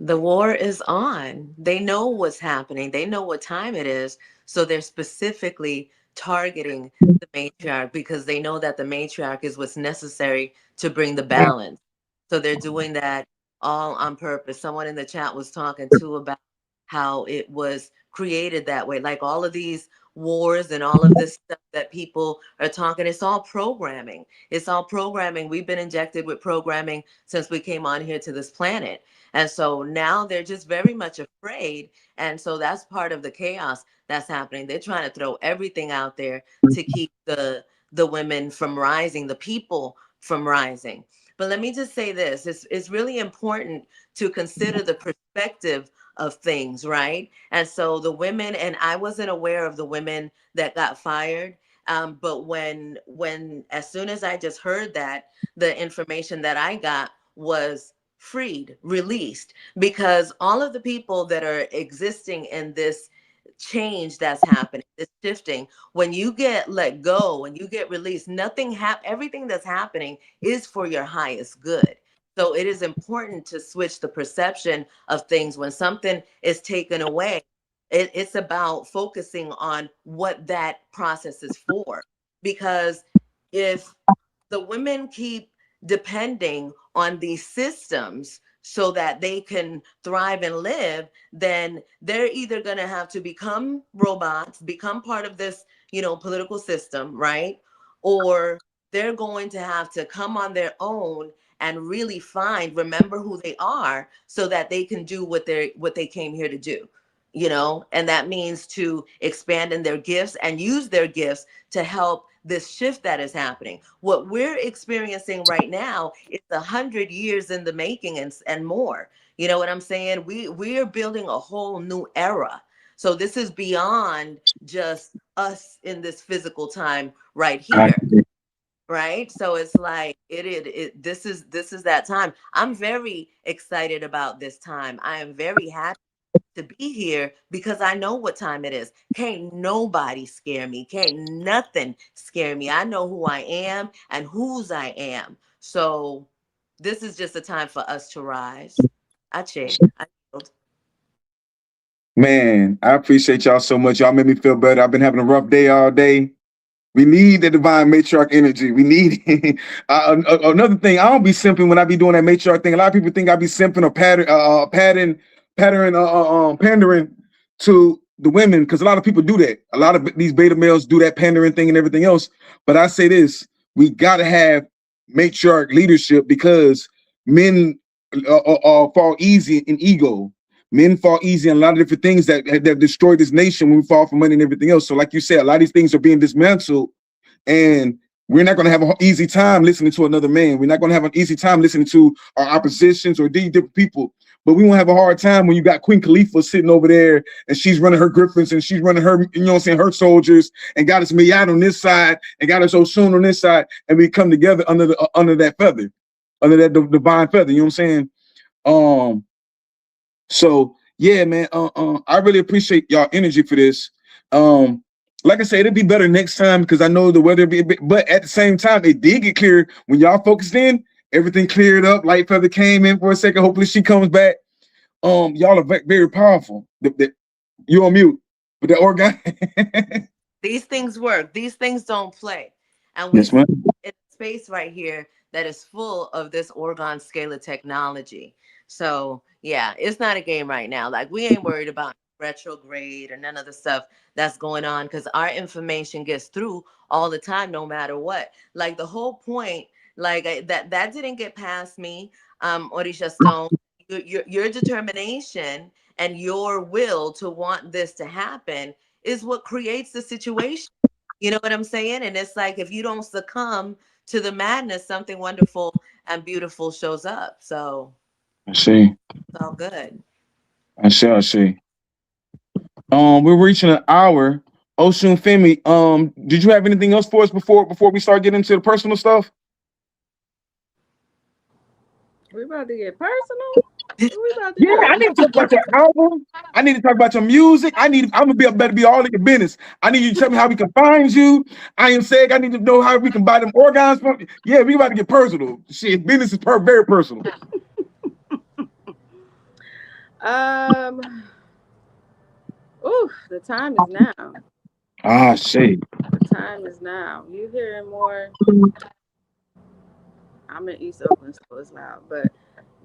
The war is on. They know what's happening. They know what time it is. So they're specifically targeting the matriarch because they know that the matriarch is what's necessary to bring the balance. So they're doing that all on purpose. Someone in the chat was talking too about how it was created that way. Like all of these wars and all of this stuff that people are talking, it's all programming. It's all programming. We've been injected with programming since we came on here to this planet. And so now they're just very much afraid. And so that's part of the chaos that's happening. They're trying to throw everything out there to keep the women from rising, the people from rising. But let me just say this, it's really important to consider the perspective of things, right? And so the women, and I wasn't aware of the women that got fired. But when as soon as I just heard that, the information that I got was freed, released, because all of the people that are existing in this change that's happening, this shifting. When you get let go, when you get released, everything that's happening is for your highest good. So it is important to switch the perception of things. When something is taken away, it's about focusing on what that process is for. Because if the women keep depending on these systems so that they can thrive and live, then they're either going to have to become robots, become part of this, political system, right? Or they're going to have to come on their own and really remember who they are so that they can do what they came here to do. And that means to expand in their gifts and use their gifts to help this shift that is happening. What we're experiencing right now is 100 years in the making and more. You know what I'm saying? We are building a whole new era. So this is beyond just us in this physical time right here. Right. So it's like this is that time. I'm very excited about this time. I am very happy to be here because I know what time it is. Can't nobody scare me. Can't nothing scare me. I know who I am and whose I am. So this is just a time for us to rise. I yield. Man, I appreciate y'all so much. Y'all made me feel better. I've been having a rough day all day. We need the divine matriarch energy. We need it. Another thing. I don't be simping when I be doing that matriarch thing. A lot of people think I be simping or pandering to the women because a lot of people do that. A lot of these beta males do that pandering thing and everything else. But I say this: we got to have matriarch leadership because men fall easy in ego. Men fall easy in a lot of different things that destroyed this nation when we fall for money and everything else. So, like you said, a lot of these things are being dismantled, and we're not going to have an easy time listening to another man. We're not going to have an easy time listening to our oppositions or these different people. But we won't have a hard time when you got Queen Khalifa sitting over there and she's running her Griffins and she's running her, her soldiers, and got us Miyad on this side and got us Oshun on this side, and we come together under that feather, under that divine feather. You know what I'm saying? So yeah, man, I really appreciate y'all energy for this. Like I said, it'll be better next time because I know the weather be a bit, but at the same time, it did get clear when y'all focused in. Everything cleared up. Light Feather came in for a second. Hopefully she comes back. Y'all are very powerful. You on mute, but the organ. These things work. These things don't play. And we Yes, sit ma'am. in a space right here that is full of this Orgon scalar technology. So yeah, it's not a game right now. Like we ain't worried about retrograde or none of the stuff that's going on because our information gets through all the time, no matter what. Like the whole point, like that didn't get past me, Orisha Stone. Your determination and your will to want this to happen is what creates the situation. You know what I'm saying? And it's like if you don't succumb to the madness, something wonderful and beautiful shows up. So I see. it's all good. I see. I see. We're reaching an hour. Ocean Femi, did you have anything else for us before we start getting into the personal stuff? We about to get personal. What we about to Yeah, I do? need to talk about your album. I need to talk about your music. I'm gonna better be all in your business. I need you to tell me how we can find you. I am saying I need to know how we can buy them organs from you. Yeah, we about to get personal. Shit, business is very personal. Um. Ooh, the time is now. Ah, shit. The time is now. You hearing more? I'm in East Oakland, so it's loud, but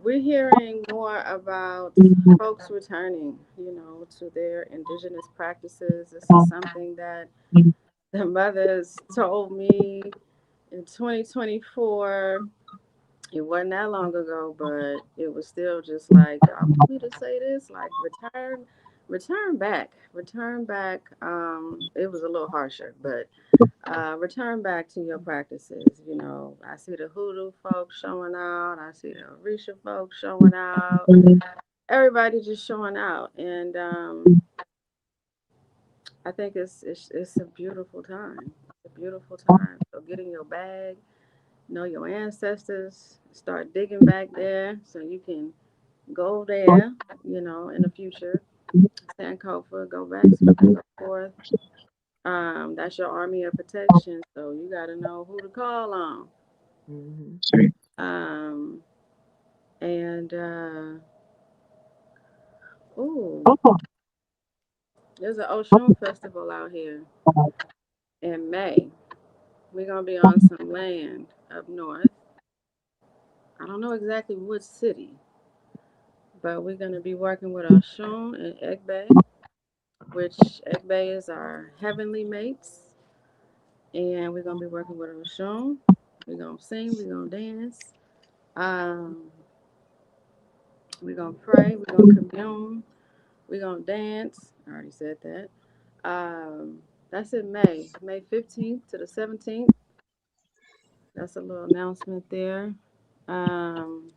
we're hearing more about folks returning, to their indigenous practices. This is something that the mothers told me in 2024. It wasn't that long ago, but it was still just like, y'all want me to say this? Like, return back. It was a little harsher, but return back to your practices. I see the hoodoo folks showing out. I see the Orisha folks showing out. Everybody just showing out, and I think it's a beautiful time. It's a beautiful time. So get in your bag, know your ancestors, start digging back there so you can go there, in the future. Sankofa, go back, so on and so forth. That's your army of protection, so you got to know who to call on. Mhm. Um, and ooh, there's an Oshun festival out here in May. We're gonna be on some land up north. I don't know exactly which city, but we're gonna be working with Oshun and Egbe, which Egbe is our heavenly mates, and we're gonna be working with Oshun. We're gonna sing, we're gonna dance, um, we're gonna pray, we're gonna commune, we're gonna dance. I already said that. That's in May, May 15th to the 17th. That's a little announcement there. Um,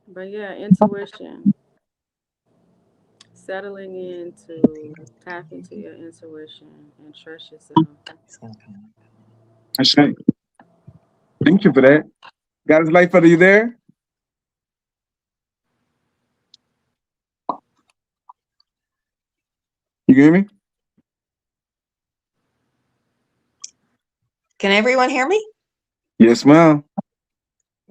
but yeah, intuition, settling in to tap into your intuition and trust yourself. It's gonna come. That's right. Thank you for that. God is life. Are you there? You can hear me? Can everyone hear me? Yes, ma'am.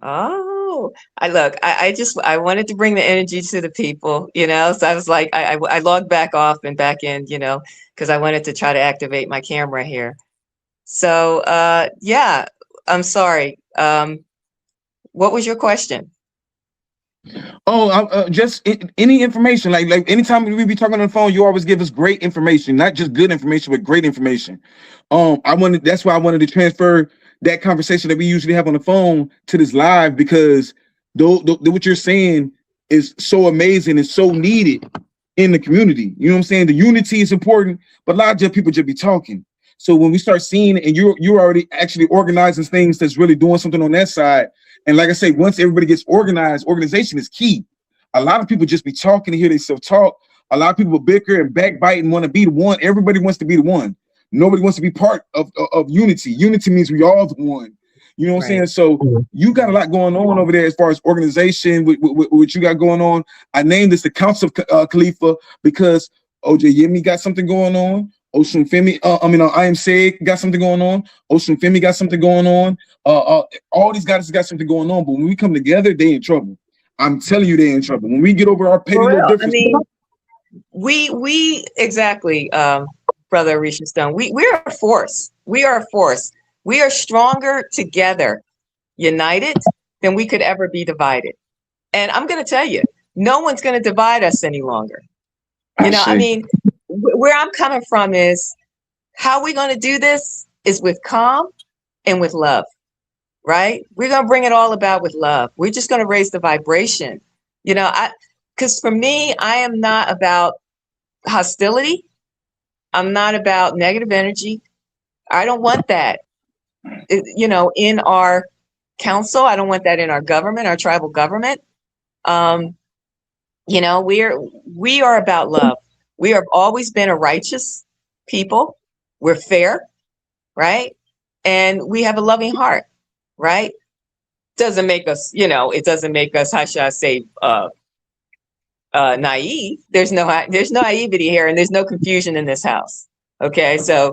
Oh, I wanted to bring the energy to the people, so I was like, I logged back off and back in, because I wanted to try to activate my camera here. So, yeah, I'm sorry. What was your question? Oh, just any information. Like anytime we be talking on the phone, you always give us great information, not just good information, but great information. That's why I wanted to transfer that conversation that we usually have on the phone to this live, because what you're saying is so amazing and so needed in the community. You know what I'm saying? The unity is important, but a lot of people just be talking. So when we start seeing it, and you're already actually organizing things that's really doing something on that side. And like I say, once everybody gets organized, organization is key. A lot of people just be talking to hear themselves talk. A lot of people bicker and backbite and want to be the one. Everybody wants to be the one. Nobody wants to be part of unity. Unity means we all the one. You know what I'm saying? Right. So you got a lot going on over there as far as organization, with what you got going on. I named this the Council of Khalifa because OJ Yemi got something going on. Ocean Femi, I am Say got something going on. Ocean Femi got something going on. All these guys got something going on, but when we come together, they in trouble. I'm telling you, they in trouble. When we get over our petty For little real. I differences. mean, we exactly, Brother Risha Stone. We're a force. We are a force. We are stronger together, united, than we could ever be divided. And I'm going to tell you, no one's going to divide us any longer. I mean, where I'm coming from is how we're going to do this is with calm and with love, right? We're going to bring it all about with love. We're just going to raise the vibration. Because for me, I am not about hostility. I'm not about negative energy. I don't want that, in our council. I don't want that in our government, our tribal government. We are about love. We have always been a righteous people. We're fair, right? And we have a loving heart, right? Doesn't make us, it doesn't make us, how should I say, naive. There's no naivety here, and there's no confusion in this house. Okay, so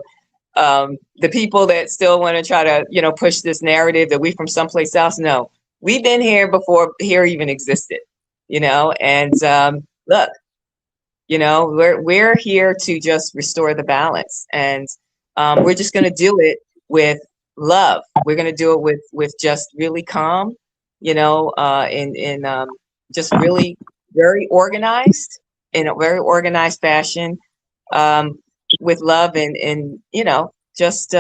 the people that still want to try to, push this narrative that we from someplace else, no, we've been here before here even existed, and look, we're here to just restore the balance, and we're just going to do it with love. We're going to do it with just really calm, in just really very organized, in a very organized fashion, with love and just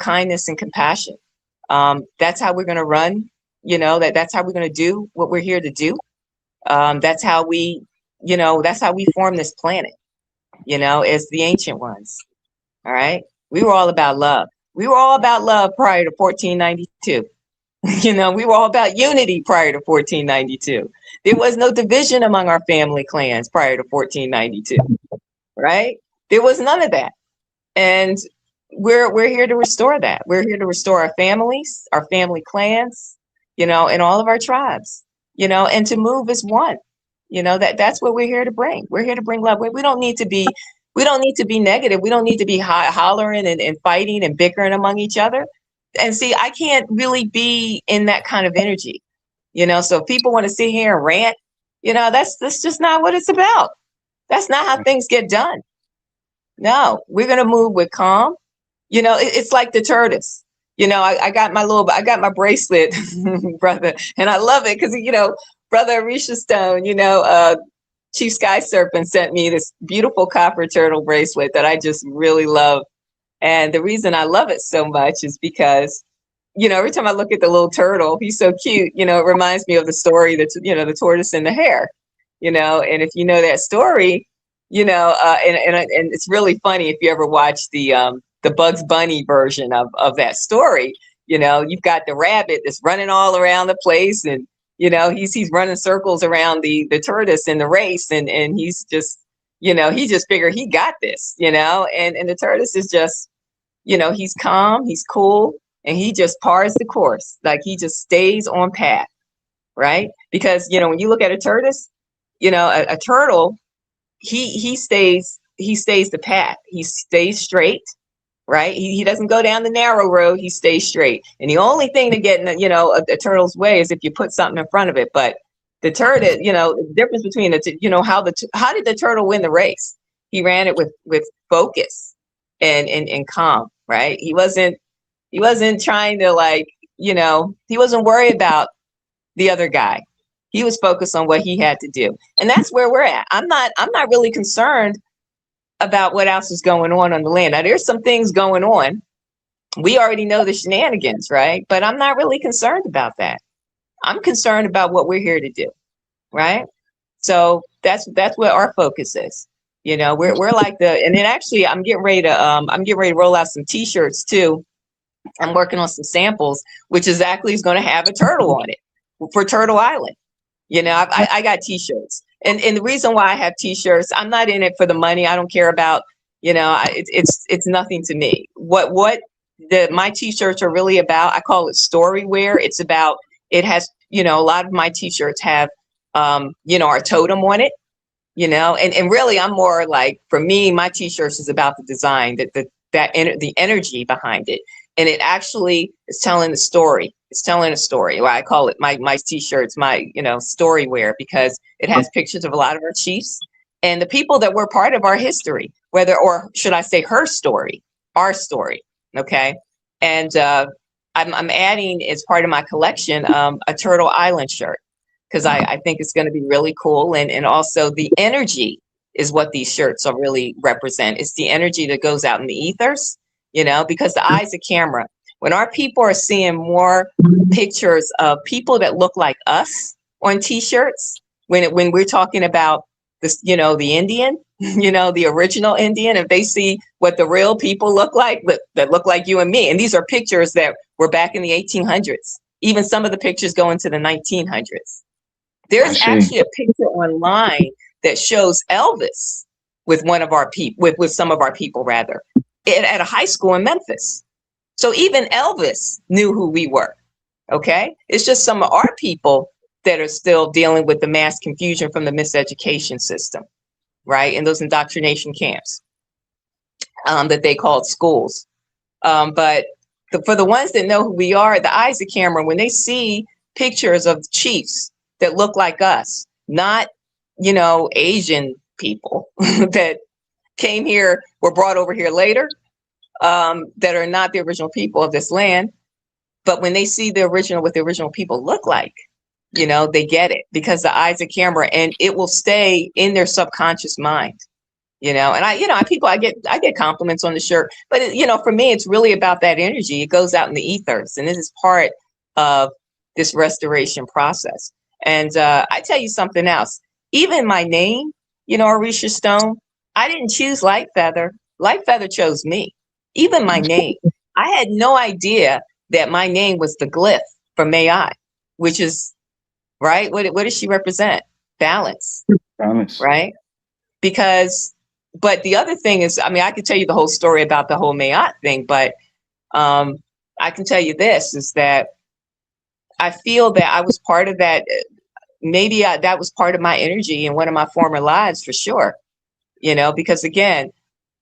kindness and compassion. That's how we're going to run. That's how we're going to do what we're here to do. That's how we form this planet, as the ancient ones. All right. We were all about love. We were all about love prior to 1492. We were all about unity prior to 1492. There was no division among our family clans prior to 1492. Right? There was none of that. And we're here to restore that. We're here to restore our families, our family clans, and all of our tribes, and to move as one. That's what we're here to bring. We're here to bring love. We don't need to be negative. We don't need to be hollering and fighting and bickering among each other. And see, I can't really be in that kind of energy. So if people want to sit here and rant, that's just not what it's about. That's not how things get done. No, we're going to move with calm. It's like the tortoise. I got my bracelet, brother, and I love it because, Brother Arisha Stone, Chief Sky Serpent sent me this beautiful copper turtle bracelet that I just really love. And the reason I love it so much is because, every time I look at the little turtle, he's so cute. It reminds me of the story that, the tortoise and the hare, and if you know that story, and it's really funny if you ever watch the Bugs Bunny version of that story. You've got the rabbit that's running all around the place, and he's running circles around the tortoise in the race, and he's just he just figured he got this, and the tortoise is just he's calm, he's cool, and he just pars the course, like he just stays on path, right? Because when you look at a tortoise, a turtle, he stays the path. He stays straight, right? He doesn't go down the narrow road. He stays straight. And the only thing to get in a turtle's way is if you put something in front of it. But the turtle, the difference between how did the turtle win the race? He ran it with focus and calm, right? He wasn't trying to he wasn't worried about the other guy. He was focused on what he had to do. And that's where we're at. I'm not really concerned about what else is going on the land. Now, there's some things going on. We already know the shenanigans, right? But I'm not really concerned about that. I'm concerned about what we're here to do, right? So that's what our focus is. We're like and then actually I'm getting ready to roll out some T-shirts too. I'm working on some samples, which exactly is going to have a turtle on it for Turtle Island. I got T-shirts, and the reason why I have T-shirts, I'm not in it for the money. I don't care about, it's nothing to me. What my T-shirts are really about, I call it story wear. It's about, it has, a lot of my T-shirts have, our totem on it, and really I'm more like, for me, my T-shirts is about the design, the energy behind it. And it actually is telling the story. It's telling a story. Well, I call it my T-shirts, my story wear, because it has pictures of a lot of our chiefs and the people that were part of our history, or should I say her story, our story. Okay. And I'm adding, as part of my collection, a Turtle Island shirt, because I think it's going to be really cool. And also the energy is what these shirts are really represent. It's the energy that goes out in the ethers. Because the eye's a camera. When our people are seeing more pictures of people that look like us on T-shirts, when we're talking about this, the Indian, the original Indian, if they see what the real people look like, that look like you and me, and these are pictures that were back in the 1800s, even some of the pictures go into the 1900s. There's actually a picture online that shows Elvis with one of our people, with some of our people rather, at a high school in Memphis. So even Elvis knew who we were. Okay. It's just some of our people that are still dealing with the mass confusion from the miseducation system, right? In those indoctrination camps that they called schools. But for the ones that know who we are, the eyes of camera, when they see pictures of chiefs that look like us, not, Asian people that came here, were brought over here later, that are not the original people of this land. But when they see what the original people look like, they get it, because the eyes of camera, and it will stay in their subconscious mind, and I get compliments on the shirt, but for me, it's really about that energy. It goes out in the ethers, and this is part of this restoration process. And I tell you something else, even my name, Arisha Stone, I didn't choose Light Feather. Light Feather chose me. Even my name, I had no idea that my name was the glyph for May-I, which is, right? What does she represent? Balance. Balance. Right? But the other thing is, I could tell you the whole story about the whole May-I thing, but I can tell you this, is that I feel that I was part of that maybe that was part of my energy in one of my former lives for sure. Because again,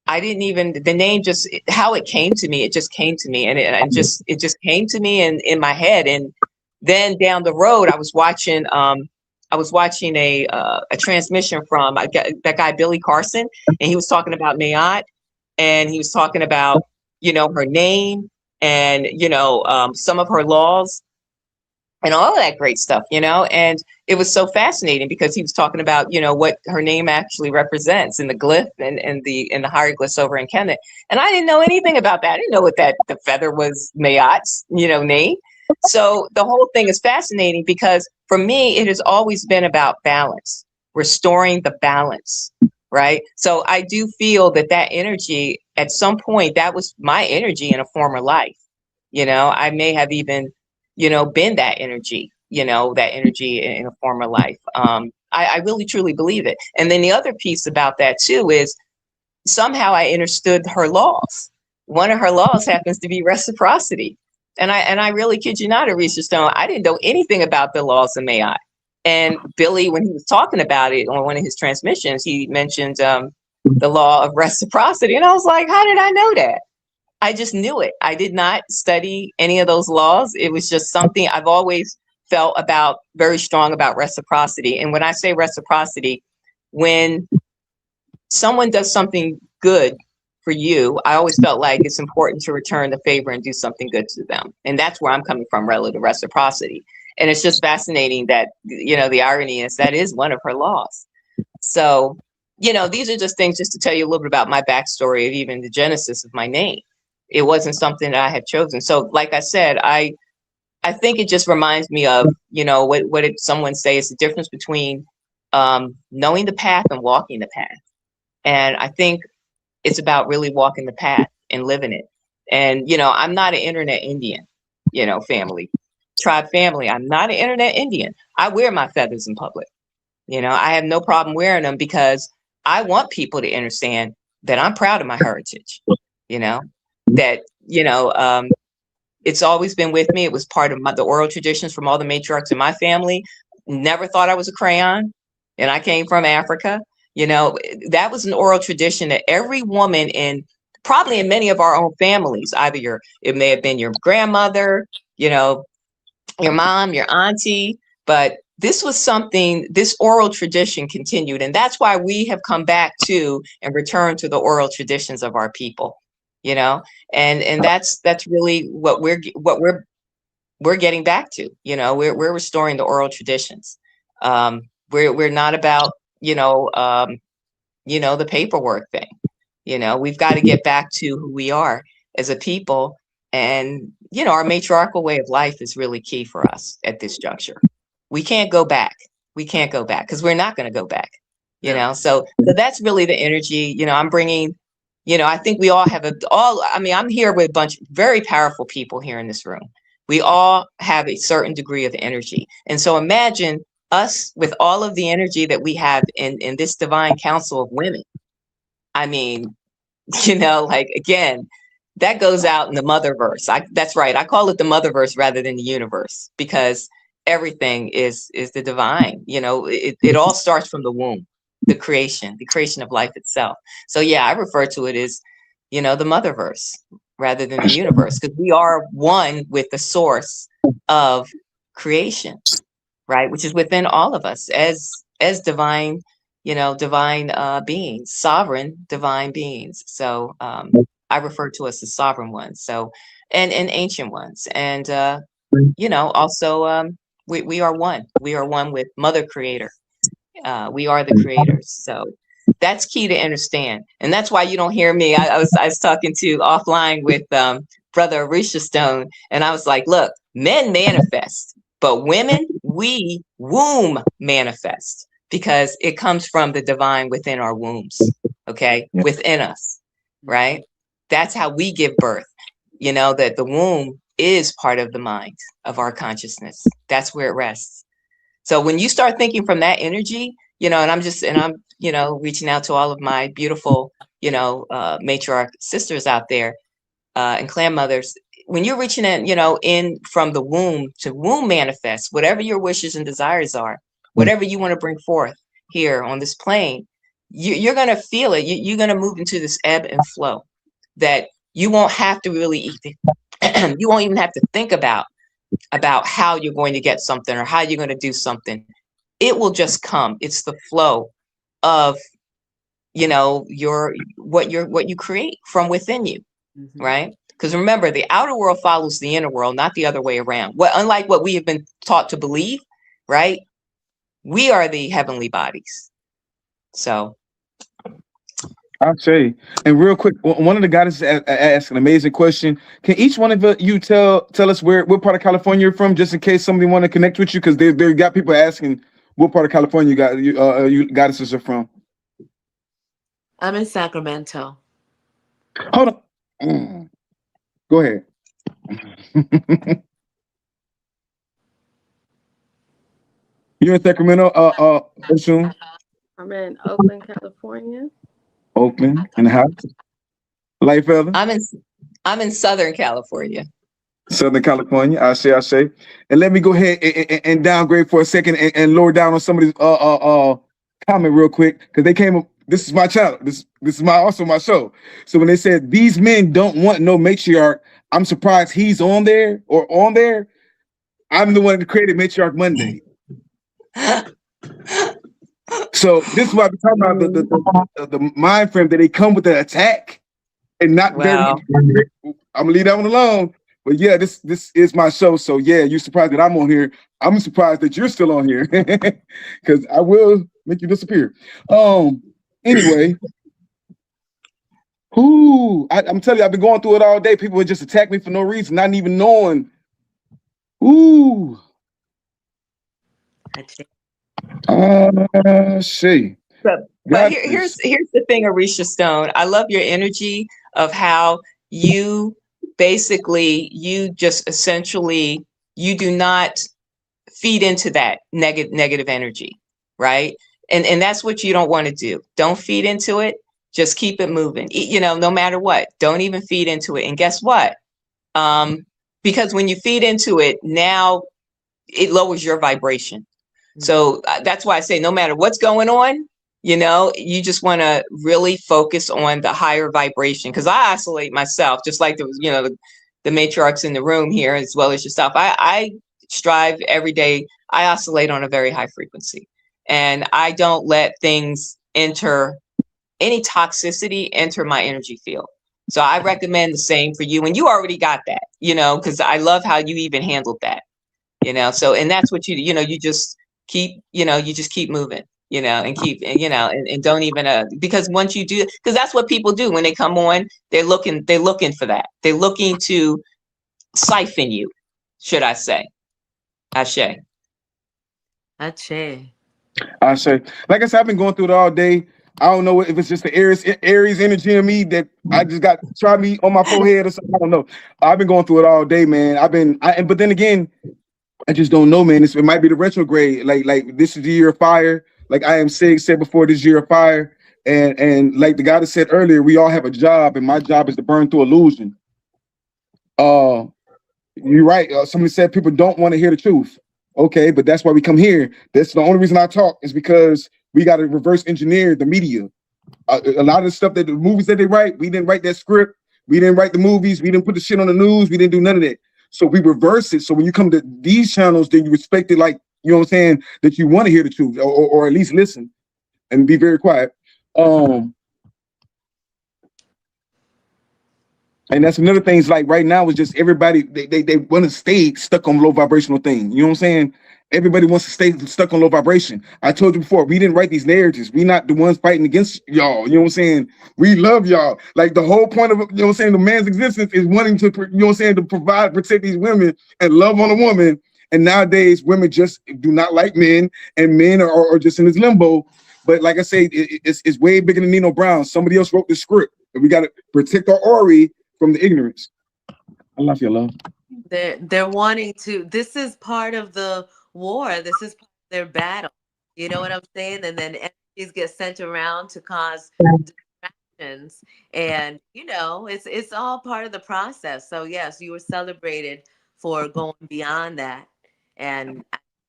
I didn't even, the name just, how it came to me, it just came to me, and it just came to me in my head. And then down the road, I was watching a transmission from that guy Billy Carson, and he was talking about Mayat, and he was talking about her name, and some of her laws and all of that great stuff, and it was so fascinating because he was talking about, what her name actually represents in the glyph and the hieroglyphs over in Kemet. And I didn't know anything about that. I didn't know what the feather was Mayat's, name. So the whole thing is fascinating because for me, it has always been about balance, restoring the balance, right? So I do feel that energy, at some point, that was my energy in a former life. I may have even been that energy, in a former life. I really truly believe it. And then the other piece about that too is somehow I understood her laws. One of her laws happens to be reciprocity. And I really kid you not, Arisha Stone, I didn't know anything about the laws of Mayat. And Billy, when he was talking about it on one of his transmissions, he mentioned the law of reciprocity. And I was like, how did I know that? I just knew it. I did not study any of those laws. It was just something I've always felt very strong about reciprocity. And when I say reciprocity, when someone does something good for you, I always felt like it's important to return the favor and do something good to them. And that's where I'm coming from relative to reciprocity. And it's just fascinating that, the irony is that is one of her laws. So, these are just things just to tell you a little bit about my backstory of even the genesis of my name. It wasn't something that I had chosen. So like I said, I think it just reminds me of, what did someone say? It's the difference between knowing the path and walking the path. And I think it's about really walking the path and living it. And, I'm not an internet Indian, tribe family. I'm not an internet Indian. I wear my feathers in public. I have no problem wearing them because I want people to understand that I'm proud of my heritage, that, it's always been with me. It was part of the oral traditions from all the matriarchs in my family. Never thought I was a crayon, and I came from Africa. That was an oral tradition that every woman probably in many of our own families, it may have been your grandmother, your mom, your auntie, but this was something, this oral tradition continued. And that's why we have come back to and returned to the oral traditions of our people, and that's really what we're getting back to. We're restoring the oral traditions. We're not about, the paperwork thing. We've got to get back to who we are as a people. And, our matriarchal way of life is really key for us at this juncture. We can't go back. We can't go back because we're not going to go back, So that's really the energy, I'm bringing, I think we all have I'm here with a bunch of very powerful people here in this room. We all have a certain degree of energy. And so imagine us with all of the energy that we have in this divine council of women. I mean, again, that goes out in the motherverse. That's right. I call it the motherverse rather than the universe because everything is the divine. It all starts from the womb, the creation of life itself. So yeah, I refer to it as, the motherverse rather than the universe because we are one with the source of creation, right? Which is within all of us as divine, divine beings, sovereign divine beings. So I refer to us as sovereign ones. So and ancient ones, and also we are one. We are one with Mother Creator. We are the creators. So that's key to understand, and that's why you don't hear me. I was talking to offline with Brother Arisha Stone, and I was like, look, men manifest, but women, we womb manifest because it comes from the divine within our wombs. Okay, within us, right? That's how we give birth. That the womb is part of the mind of our consciousness. That's where it rests. So when you start thinking from that energy, and I'm reaching out to all of my beautiful, matriarch sisters out there and clan mothers. When you're reaching in, in from the womb to womb manifest, whatever your wishes and desires are, whatever you want to bring forth here on this plane, you're going to feel it. You're going to move into this ebb and flow that you won't have to really you won't even have to think about how you're going to get something or how you're going to do something. It will just come. It's the flow of, you know, what you create from within you, right? Because remember, the outer world follows the inner world, not the other way around. Unlike what we have been taught to believe, right? We are the heavenly bodies. So I'll say, and real quick, one of the guys asked an amazing question. Can each one of you tell us what part of California you're from, just in case somebody want to connect with you? Because they got people asking what part of California you goddesses are from. I'm in Sacramento. Hold on. Go ahead. You're in Sacramento, Ocean? I'm in Oakland, California. Oakland, in the house. Light feather? I'm in Southern California. Southern California, I say. And let me go ahead and downgrade for a second and lower down on somebody's comment real quick, because they came up. This is my channel. This is also my show. So when they said these men don't want no matriarch, I'm surprised he's on there. I'm the one that created Matriarch Monday. So this is why we're talking about the mind frame that they come with the attack and not wow. I'm gonna leave that one alone. But yeah, this is my show. So yeah, you're surprised that I'm on here. I'm surprised that you're still on here, because I will make you disappear. Anyway, I'm telling you, I've been going through it all day. People would just attack me for no reason, not even knowing. See. But here's the thing, Arisha Stone. I love your energy of how you basically, you just essentially, you do not feed into that negative energy, right? And that's what you don't want to do. Don't feed into it. Just keep it moving. You know, no matter what, don't even feed into it. And guess what? Because when you feed into it, now it lowers your vibration. So that's why I say, no matter what's going on, you know, you just want to really focus on the higher vibration. Because I isolate myself, just like the matriarchs in the room here, as well as yourself. I strive every day. I oscillate on a very high frequency, and I don't let things enter, any toxicity enter my energy field. So I recommend the same for you. And you already got that, you know, because I love how you even handled that, you know. So, and that's what you just keep, you just keep moving, and keep, and don't even, because once you do, because that's what people do when they come on, they're looking for that. They're looking to siphon you, should I say. Ashe. Like I said, I've been going through it all day. I don't know if it's just the Aries energy in me that I just got try me on my forehead or something. I don't know. I've been going through it all day, man. But then again, I just don't know, man. It might be the retrograde. Like this is the year of fire. Like I am said before, this year of fire. And like the guy that said earlier, we all have a job, and my job is to burn through illusion. You're right. Somebody said people don't want to hear the truth. Okay, but that's why we come here. That's the only reason I talk, is because we got to reverse engineer the media. A lot of the stuff the movies that they write, we didn't write that script. We didn't write the movies. We didn't put the shit on the news. We didn't do none of that. So we reverse it. So when you come to these channels, then you respect it, like, you know what I'm saying, that you want to hear the truth, or at least listen and be very quiet. And that's another thing. Is like right now is just everybody they want to stay stuck on low vibrational thing. You know what I'm saying? Everybody wants to stay stuck on low vibration. I told you before, we didn't write these narratives. We not the ones fighting against y'all. You know what I'm saying? We love y'all. Like the whole point of, you know what I'm saying, the man's existence is wanting to, you know what I'm saying, to provide, protect these women and love on a woman. And nowadays, women just do not like men, and men are just in this limbo. But like I say, it's way bigger than Nino Brown. Somebody else wrote the script, and we got to protect our Ori from the ignorance. I love you, love. They're wanting to. This is part of the war. This is part of their battle. You know what I'm saying? And then energies get sent around to cause distractions, and it's all part of the process. So yes, you were celebrated for going beyond that, and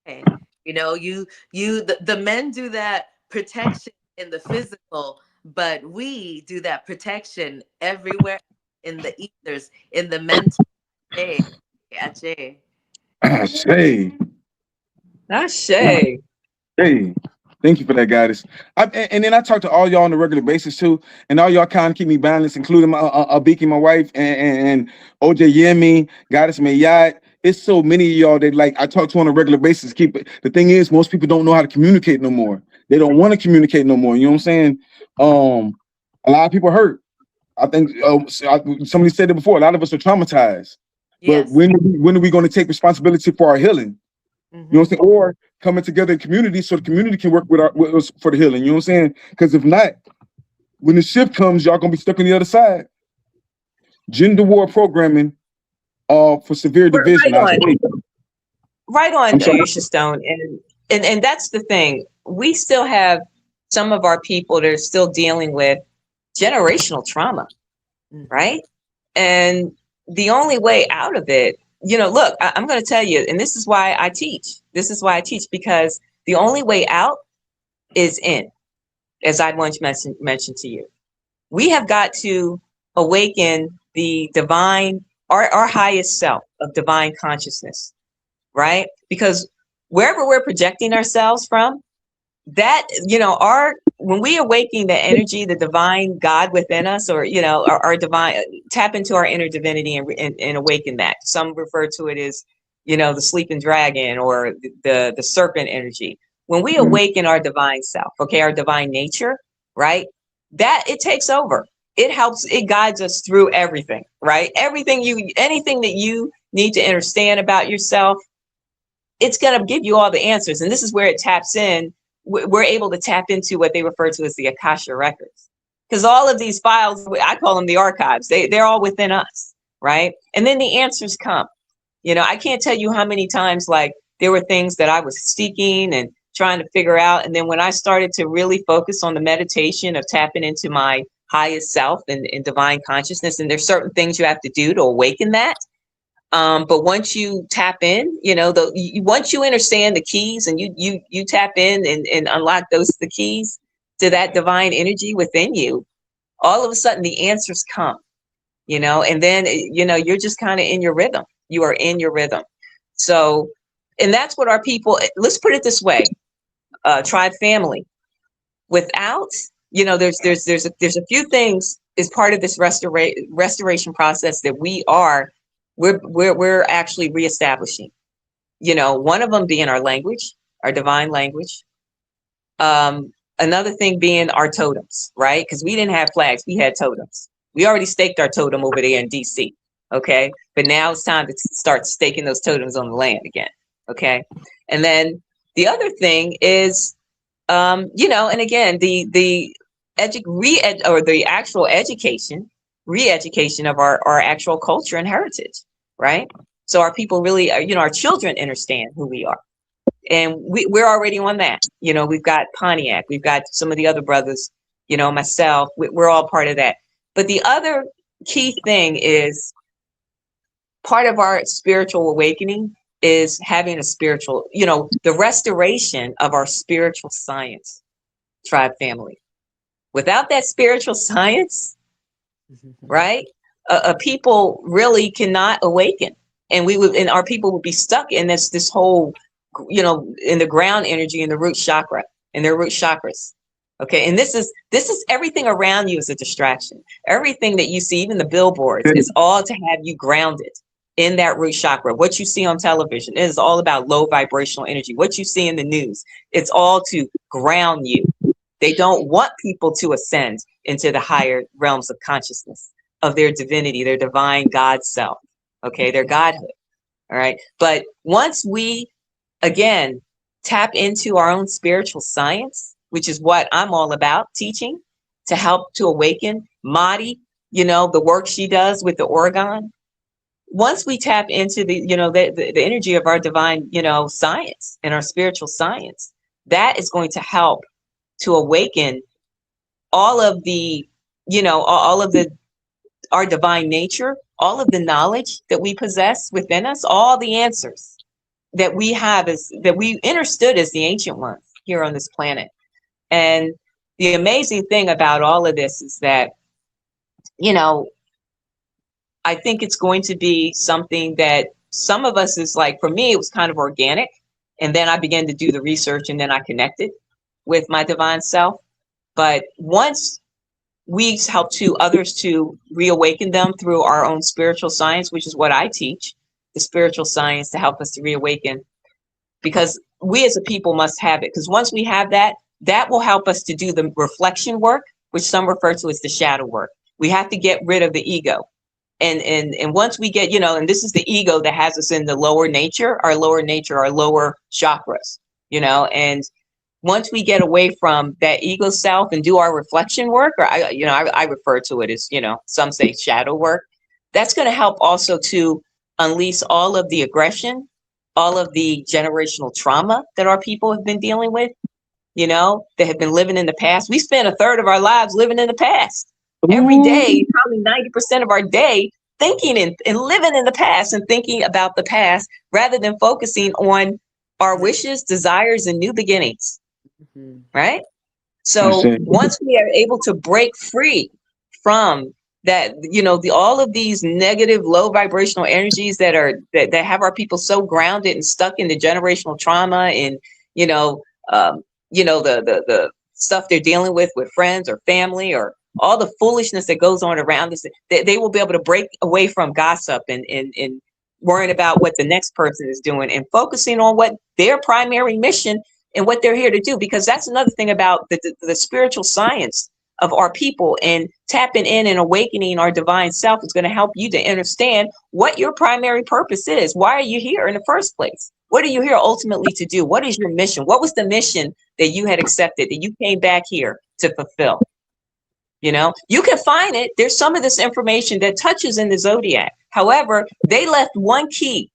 okay, You know, the men do that protection in the physical, but we do that protection everywhere in the ethers, in the mental. Hey, Ache. Ah, Shay. Ashe. Hey, thank you for that, guys. And then I talk to all y'all on a regular basis too, and all y'all kind of keep me balanced, including my Beaky, my wife, and OJ Yemi, Goddess Mayat. It's so many of y'all that like I talk to on a regular basis. Keep it. The thing is, most people don't know how to communicate no more. They don't want to communicate no more. You know what I'm saying? A lot of people hurt. I think somebody said it before. A lot of us are traumatized. But Yes. when are we going to take responsibility for our healing? You know what I'm saying? Or coming together in community so the community can work with us for the healing. You know what I'm saying? Because if not, when the shift comes, y'all gonna be stuck on the other side. Gender war programming for severe division. Right I on. say, Right on, I'm sorry. Aisha Stone. And that's the thing. We still have some of our people that are still dealing with generational trauma, right? And the only way out of it, look, I'm going to tell you, and this is why I teach. This is why I teach, because the only way out is in, as I once mentioned to you. We have got to awaken the divine, our highest self of divine consciousness, right? Because wherever we're projecting ourselves from, that, when we awaken the energy, the divine God within us, or, our divine, tap into our inner divinity and awaken that. Some refer to it as, the sleeping dragon or the serpent energy. When we awaken our divine self, okay, our divine nature, right? That it takes over. It helps, it guides us through everything, right? Anything that you need to understand about yourself, it's going to give you all the answers. And this is where it taps in. We're able to tap into what they refer to as the Akasha records. Because all of these files, I call them the archives, they're all within us, right? And then the answers come. I can't tell you how many times, like, there were things that I was seeking and trying to figure out. And then when I started to really focus on the meditation of tapping into my highest self and divine consciousness, and there's certain things you have to do to awaken that. But once you tap in, once you understand the keys and you tap in and unlock the keys to that divine energy within you, all of a sudden the answers come, and then, you're just kind of in your rhythm. You are in your rhythm. So, and that's what our people, let's put it this way, tribe family, without, there's a few things as part of this restoration process that we're actually reestablishing. One of them being our language, our divine language. Another thing being our totems, right? Because we didn't have flags, we had totems. We already staked our totem over there in DC, okay? But now it's time to start staking those totems on the land again, okay? And then the other thing is, and again, the actual education, re-education of our actual culture and heritage, right? So our people really, our children understand who we are. And we're already on that. We've got Pontiac, we've got some of the other brothers, myself, we're all part of that. But the other key thing is part of our spiritual awakening is having a spiritual, the restoration of our spiritual science, tribe family. Without that spiritual science, right, people really cannot awaken, and our people would be stuck in this whole, in the ground energy, in the root chakra, in their root chakras. Okay, and this is everything around you is a distraction. Everything that you see, even the billboards, is all to have you grounded in that root chakra. What you see on television is all about low vibrational energy. What you see in the news, it's all to ground you. They don't want people to ascend into the higher realms of consciousness of their divinity, their divine God self, okay, their godhood. All right. But once we, again, tap into our own spiritual science, which is what I'm all about teaching, to help to awaken Madi, the work she does with the Oregon. Once we tap into the energy of our divine, science and our spiritual science, that is going to help to awaken all of the, our divine nature, all of the knowledge that we possess within us, all the answers, that we have is that we understood as the ancient ones here on this planet. And the amazing thing about all of this is that, you know, I think it's going to be something that some of us is like, for me, it was kind of organic. And then I began to do the research and then I connected with my divine self. But once we help to others to reawaken them through our own spiritual science, which is what I teach, the spiritual science to help us to reawaken, because we as a people must have it. Because once we have that, that will help us to do the reflection work, which some refer to as the shadow work. We have to get rid of the ego. And once we get, you know, and this is the ego that has us in the lower nature, our lower chakras, you know, and once we get away from that ego self and do our reflection work, or I refer to it as, you know, some say shadow work, that's going to help also to unleash all of the aggression, all of the generational trauma that our people have been dealing with, you know, that have been living in the past. We spend a third of our lives living in the past. Every day, probably 90% of our day, thinking and living in the past and thinking about the past rather than focusing on our wishes, desires, and new beginnings. Right? So once we are able to break free from that, you know, all of these negative, low vibrational energies that have our people so grounded and stuck in the generational trauma and, the stuff they're dealing with friends or family or all the foolishness that goes on around us, they will be able to break away from gossip and worrying about what the next person is doing and focusing on what their primary mission and what they're here to do. Because that's another thing about the spiritual science of our people, and tapping in and awakening our divine self is going to help you to understand what your primary purpose is. Why are you here in the first place? What are you here ultimately to do? What is your mission? What was the mission that you had accepted, that you came back here to fulfill? You know, you can find it. There's some of this information that touches in the zodiac. However, they left one key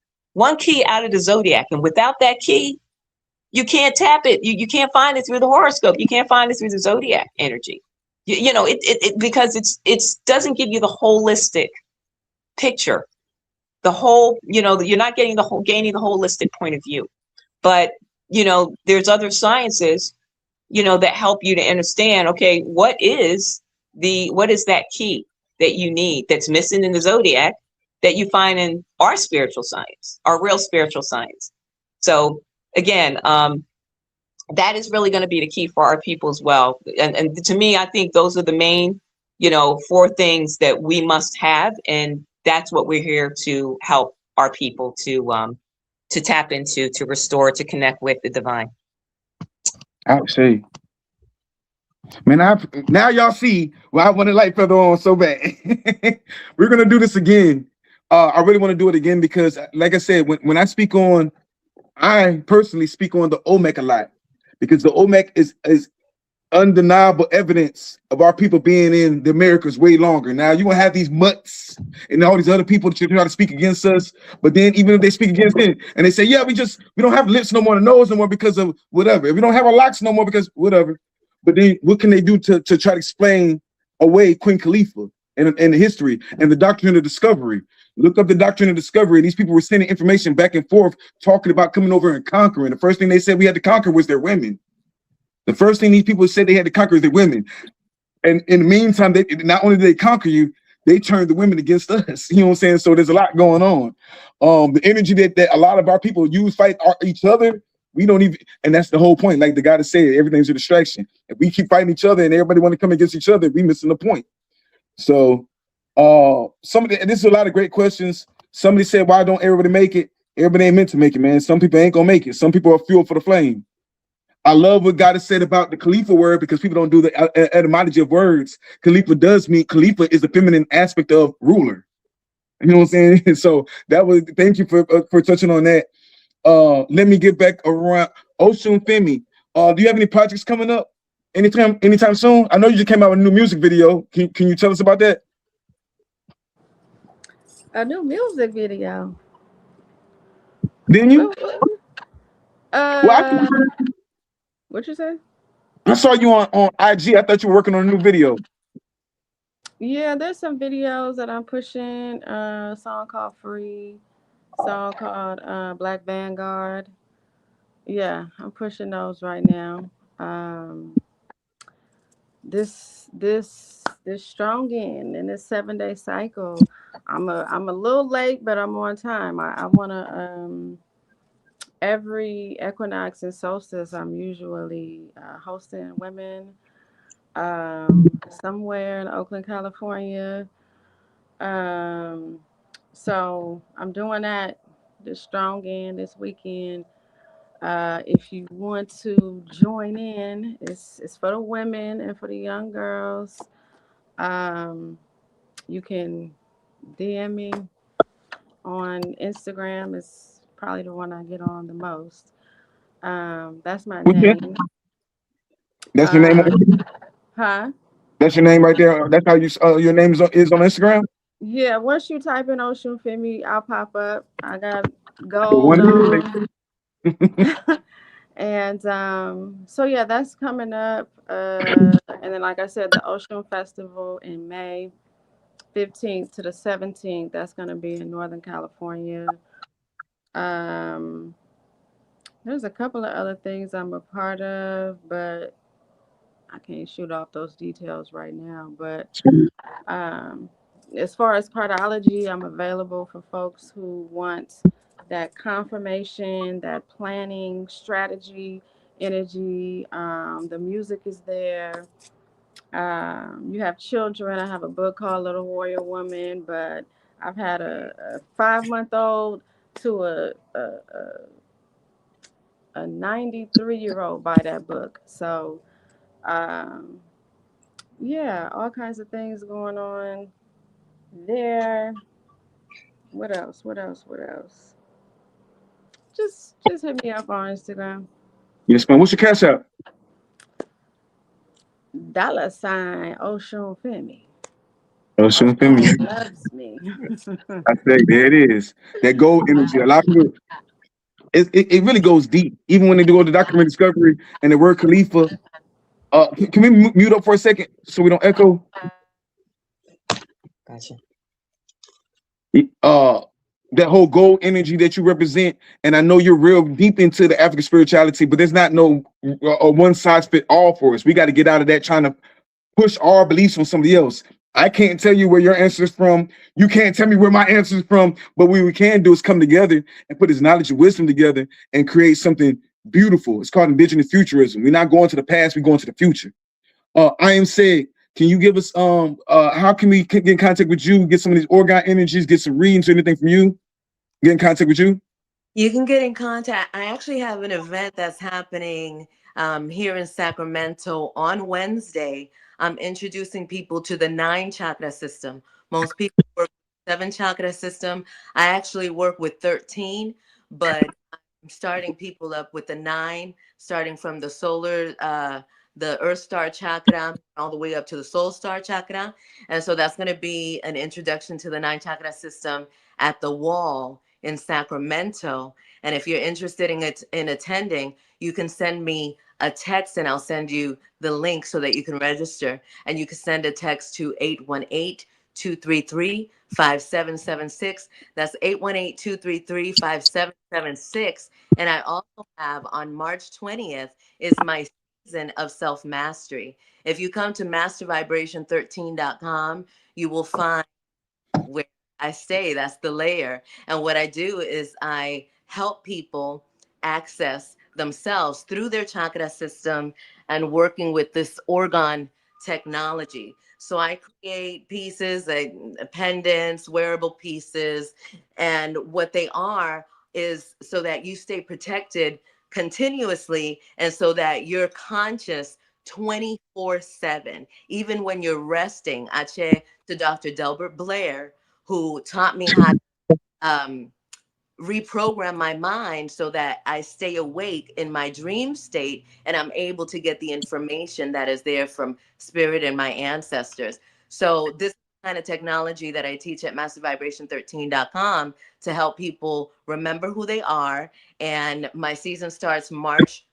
out of the zodiac. And without that key, you can't tap it. You can't find it through the horoscope. You can't find it through the zodiac energy. Because it doesn't give you the holistic picture. The whole, you're not gaining the holistic point of view. But, there's other sciences, that help you to understand, okay, what is that key that you need that's missing in the zodiac that you find in our spiritual science, our real spiritual science. So again, that is really going to be the key for our people as well. And to me, I think those are the main, 4 things that we must have. And that's what we're here to help our people to tap into, to restore, to connect with the divine. I see. Man, now y'all see why I want to light feather on so bad. We're gonna do this again. I really want to do it again because, like I said, when I speak on, I personally speak on the Olmec a lot because the Olmec is undeniable evidence of our people being in the Americas way longer. Now you won't have these mutts and all these other people that try to speak against us, but then even if they speak against it and they say, yeah, we don't have lips no more, the nose no more because of whatever. We don't have our locks no more because whatever. But then what can they do to try to explain away Queen Khalifa and the history and the doctrine of discovery? Look up the doctrine of discovery. These people were sending information back and forth, talking about coming over and conquering. The first thing they said we had to conquer was their women. The first thing these people said they had to conquer is their women. And in the meantime, they not only did they conquer you, they turned the women against us. You know what I'm saying? So there's a lot going on. The energy that a lot of our people use, fight each other, we don't even, and that's the whole point. Like the guy that said, everything's a distraction. If we keep fighting each other and everybody want to come against each other, we missing the point. So this is a lot of great questions. Somebody said, why don't everybody make it? Everybody ain't meant to make it, man. Some people ain't gonna make it. Some people are fuel for the flame. I love what God has said about the Khalifa word because people don't do the etymology of words. Khalifa does mean, Khalifa is the feminine aspect of ruler. You know what I'm saying? So thank you for touching on that. Let me get back around. Oshun Femi, do you have any projects coming up anytime soon? I know you just came out with a new music video. Can you tell us about that? A new music video. Didn't you? What you say? I saw you on IG. I thought you were working on a new video. Yeah, there's some videos that I'm pushing. A song called Free. song called Black Vanguard. Yeah, I'm pushing those right now. Um, this strong in this 7 day cycle. I'm a little late, but I'm on time. I wanna every equinox and solstice I'm usually hosting women somewhere in Oakland, California. Um, so I'm doing that this strong in this weekend. If you want to join in, it's for the women and for the young girls. Um, you can DM me on Instagram. It's probably the one I get on the most. That's my What's your, name. that's your name. Uh, huh? That's your name right there. That's how you your name is on Instagram. Yeah, once you type in Ocean Femi, I'll pop up. I got The gold one on. And so yeah, that's coming up. And then like I said, the Ocean Festival in May 15th to the 17th. That's gonna be in Northern California. Um, there's a couple of other things I'm a part of, but I can't shoot off those details right now. But um, as far as cardiology, I'm available for folks who want that confirmation, that planning, strategy, energy. The music is there. You have children. I have a book called Little Warrior Woman, but I've had a 5 month old to a 93-year old buy that book. So, um, yeah, all kinds of things going on there. What else? What else? What else? Just hit me up on Instagram. Yes, man. What's your cash out? $ Ocean Femi. Oh, soon Ocean family. loves me. I say there it is. That gold energy. A lot of people. It really goes deep. Even when they do the documentary discovery and the word Khalifa. Can we mute up for a second so we don't echo? Gotcha. Uh, that whole gold energy that you represent, and I know you're real deep into the African spirituality, but there's not no one size fit all for us. We got to get out of that trying to push our beliefs on somebody else. I can't tell you where your answer is from. You can't tell me where my answer is from. But what we can do is come together and put this knowledge and wisdom together and create something beautiful. It's called indigenous futurism. We're not going to the past, we're going to the future. I am saying, can you give us how can we get in contact with you, get some of these organ energies, get some readings or anything from you? Get in contact with you? You can get in contact. I actually have an event that's happening here in Sacramento on Wednesday. I'm introducing people to the 9 chakra system. Most people work with 7 chakra system. I actually work with 13, but I'm starting people up with the 9, starting from the solar, the Earth Star chakra, all the way up to the Soul Star chakra. And so that's going to be an introduction to the 9 chakra system at the Wall in Sacramento. And if you're interested in attending, you can send me a text and I'll send you the link so that you can register. And you can send a text to 818-233-5776. That's 818-233-5776. And I also have on March 20th is my season of self-mastery. If you come to mastervibration13.com, you will find where I stay. That's the layer. And what I do is I help people access themselves through their chakra system and working with this organ technology. So I create pieces like pendants, wearable pieces, and what they are is so that you stay protected continuously and so that you're conscious 24/7, even when you're resting. Ache to Dr. Delbert Blair, who taught me how to reprogram my mind so that I stay awake in my dream state and I'm able to get the information that is there from spirit and my ancestors. So this kind of technology that I teach at mastervibration13.com to help people remember who they are. And my season starts March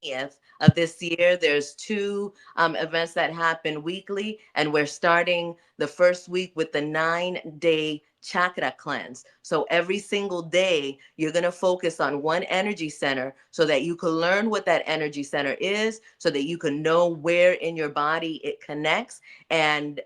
20th of this year. There's 2 events that happen weekly, and we're starting the first week with the 9-day chakra cleanse. So every single day, you're going to focus on one energy center so that you can learn what that energy center is, so that you can know where in your body it connects, and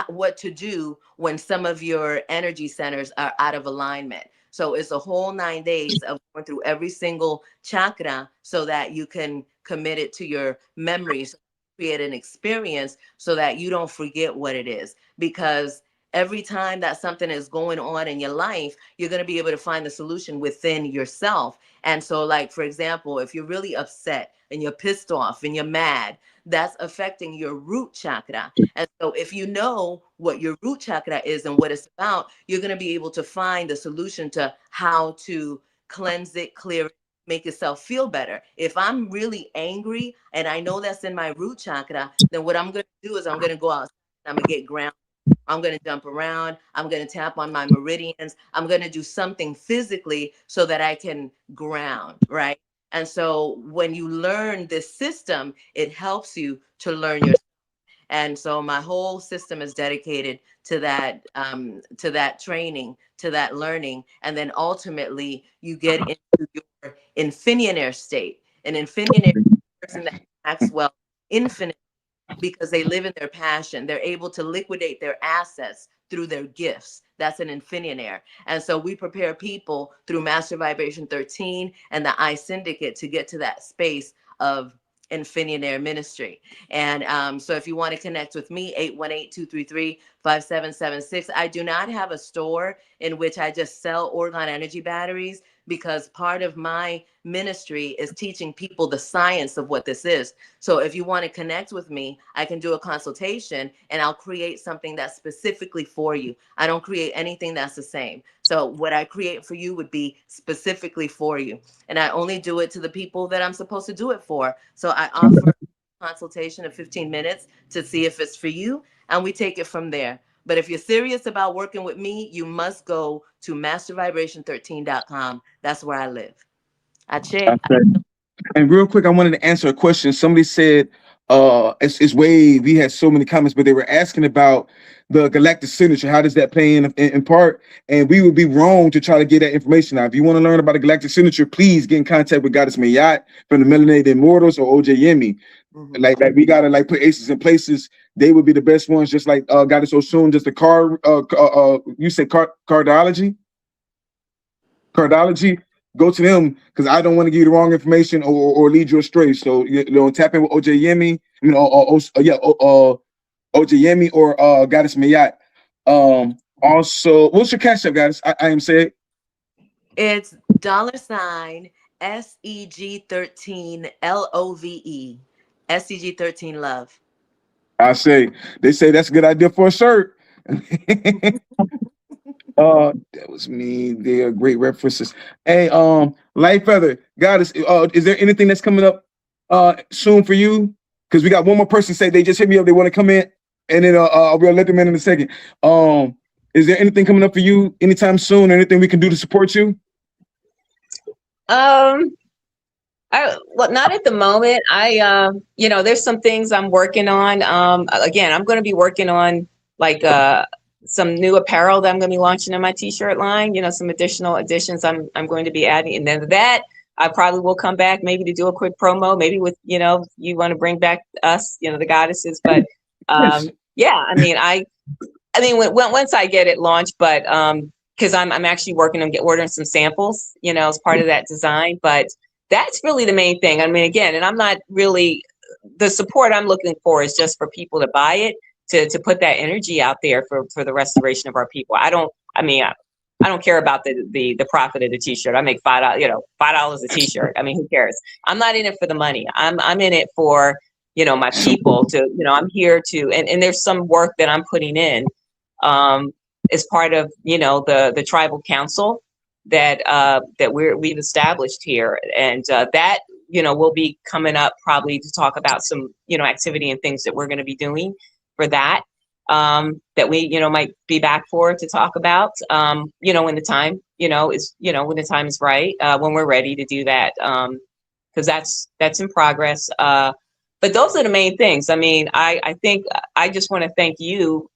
what to do when some of your energy centers are out of alignment. So it's a whole 9 days of going through every single chakra so that you can commit it to your memories, create an experience so that you don't forget what it is. Because every time that something is going on in your life, you're going to be able to find the solution within yourself. And so, like, for example, if you're really upset and you're pissed off and you're mad, that's affecting your root chakra. And so if you know what your root chakra is and what it's about, you're going to be able to find the solution to how to cleanse it, clear it, make yourself feel better. If I'm really angry and I know that's in my root chakra, then what I'm going to do is I'm going to go out and I'm going to get grounded. I'm going to jump around. I'm going to tap on my meridians. I'm going to do something physically so that I can ground, right? And so when you learn this system, it helps you to learn yourself. And so my whole system is dedicated to that training, to that learning. And then ultimately you get into your infinionary state. An infinionary is a person that acts well infinitely because they live in their passion. They're able to liquidate their assets through their gifts. That's an infinionary. And so we prepare people through Master Vibration 13 and the I Syndicate to get to that space of infinionary ministry. And so if you want to connect with me, 818-233-5776. I do not have a store in which I just sell Orgone energy batteries, because part of my ministry is teaching people the science of what this is. So if you want to connect with me, I can do a consultation and I'll create something that's specifically for you. I don't create anything that's the same. So what I create for you would be specifically for you. And I only do it to the people that I'm supposed to do it for. So I offer a consultation of 15 minutes to see if it's for you, and we take it from there. But if you're serious about working with me, you must go to mastervibration13.com. That's where I live. Ache. And real quick, I wanted to answer a question. Somebody said, it's way, we had so many comments, but they were asking about the galactic signature. How does that play in part? And we would be wrong to try to get that information out. If you want to learn about the galactic signature, please get in contact with Goddess Mayat from the Melanated Immortals or OJ Yemi. Mm-hmm. Like we gotta like put aces in places. They would be the best ones, just like Goddess Oshun, just the you said cardology? Cardology. Go to them, because I don't want to give you the wrong information or lead you astray. So tap in with OJ Yemi, OJ Yemi or Goddess Mayat. Also, what's your cash up, Goddess? I am saying it's $ SEG13 LOVE. SEG13 love. I say they say that's a good idea for a shirt. That was me. They are great references. Hey, Light Feather, Goddess, is there anything that's coming up soon for you? Because we got one more person say they just hit me up. They want to come in, and then we'll let them in a second. Is there anything coming up for you anytime soon? Anything we can do to support you? Well, not at the moment. There's some things I'm working on. Again, I'm going to be working on like some new apparel that I'm going to be launching in my t-shirt line. Some additional additions I'm going to be adding, and then that I probably will come back maybe to do a quick promo, maybe with you want to bring back us, the goddesses. But yeah, once I get it launched, but because I'm actually working on ordering some samples, as part of that design. But that's really the main thing. Again, and I'm not really, the support I'm looking for is just for people to buy it, to put that energy out there for the restoration of our people. I don't care about the profit of the t-shirt. I make $5 a t-shirt. Who cares? I'm not in it for the money. I'm in it for, my people to, I'm here to, and there's some work that I'm putting in, as part of, the tribal council that we've established here. And that, will be coming up probably to talk about some, activity and things that we're going to be doing for that, that we, might be back for to talk about, when the time, when the time is right, when we're ready to do that, because that's in progress. But those are the main things. I think I just want to thank you,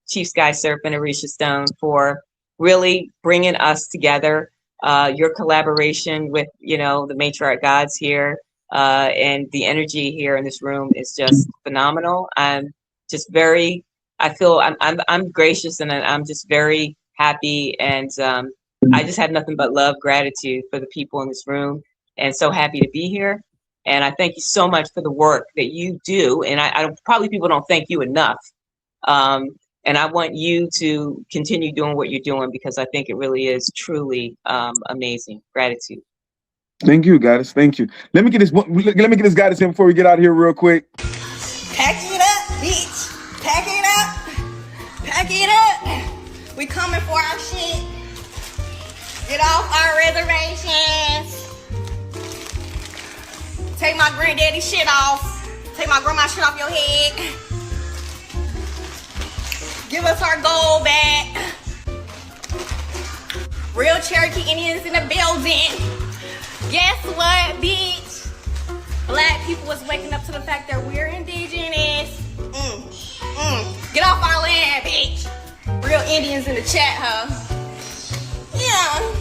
Chief Sky Surf and Arisha Stone for really bringing us together. Your collaboration with, the Matriarch gods here, and the energy here in this room is just phenomenal. I'm just very, I feel I'm gracious, and I'm just very happy, and I just have nothing but love, gratitude for the people in this room, and so happy to be here. And I thank you so much for the work that you do. And I don't, probably people don't thank you enough. And I want you to continue doing what you're doing, because I think it really is truly amazing. Gratitude. Thank you, goddess. Thank you. Let me get this goddess in before we get out of here real quick. Pack it up, bitch. Pack it up. Pack it up. We coming for our shit. Get off our reservations. Take my granddaddy shit off. Take my grandma shit off your head. Give us our gold back. Real Cherokee Indians in the building. Guess what, bitch? Black people was waking up to the fact that we're indigenous. Get off our land, bitch. Real Indians in the chat, huh? Yeah.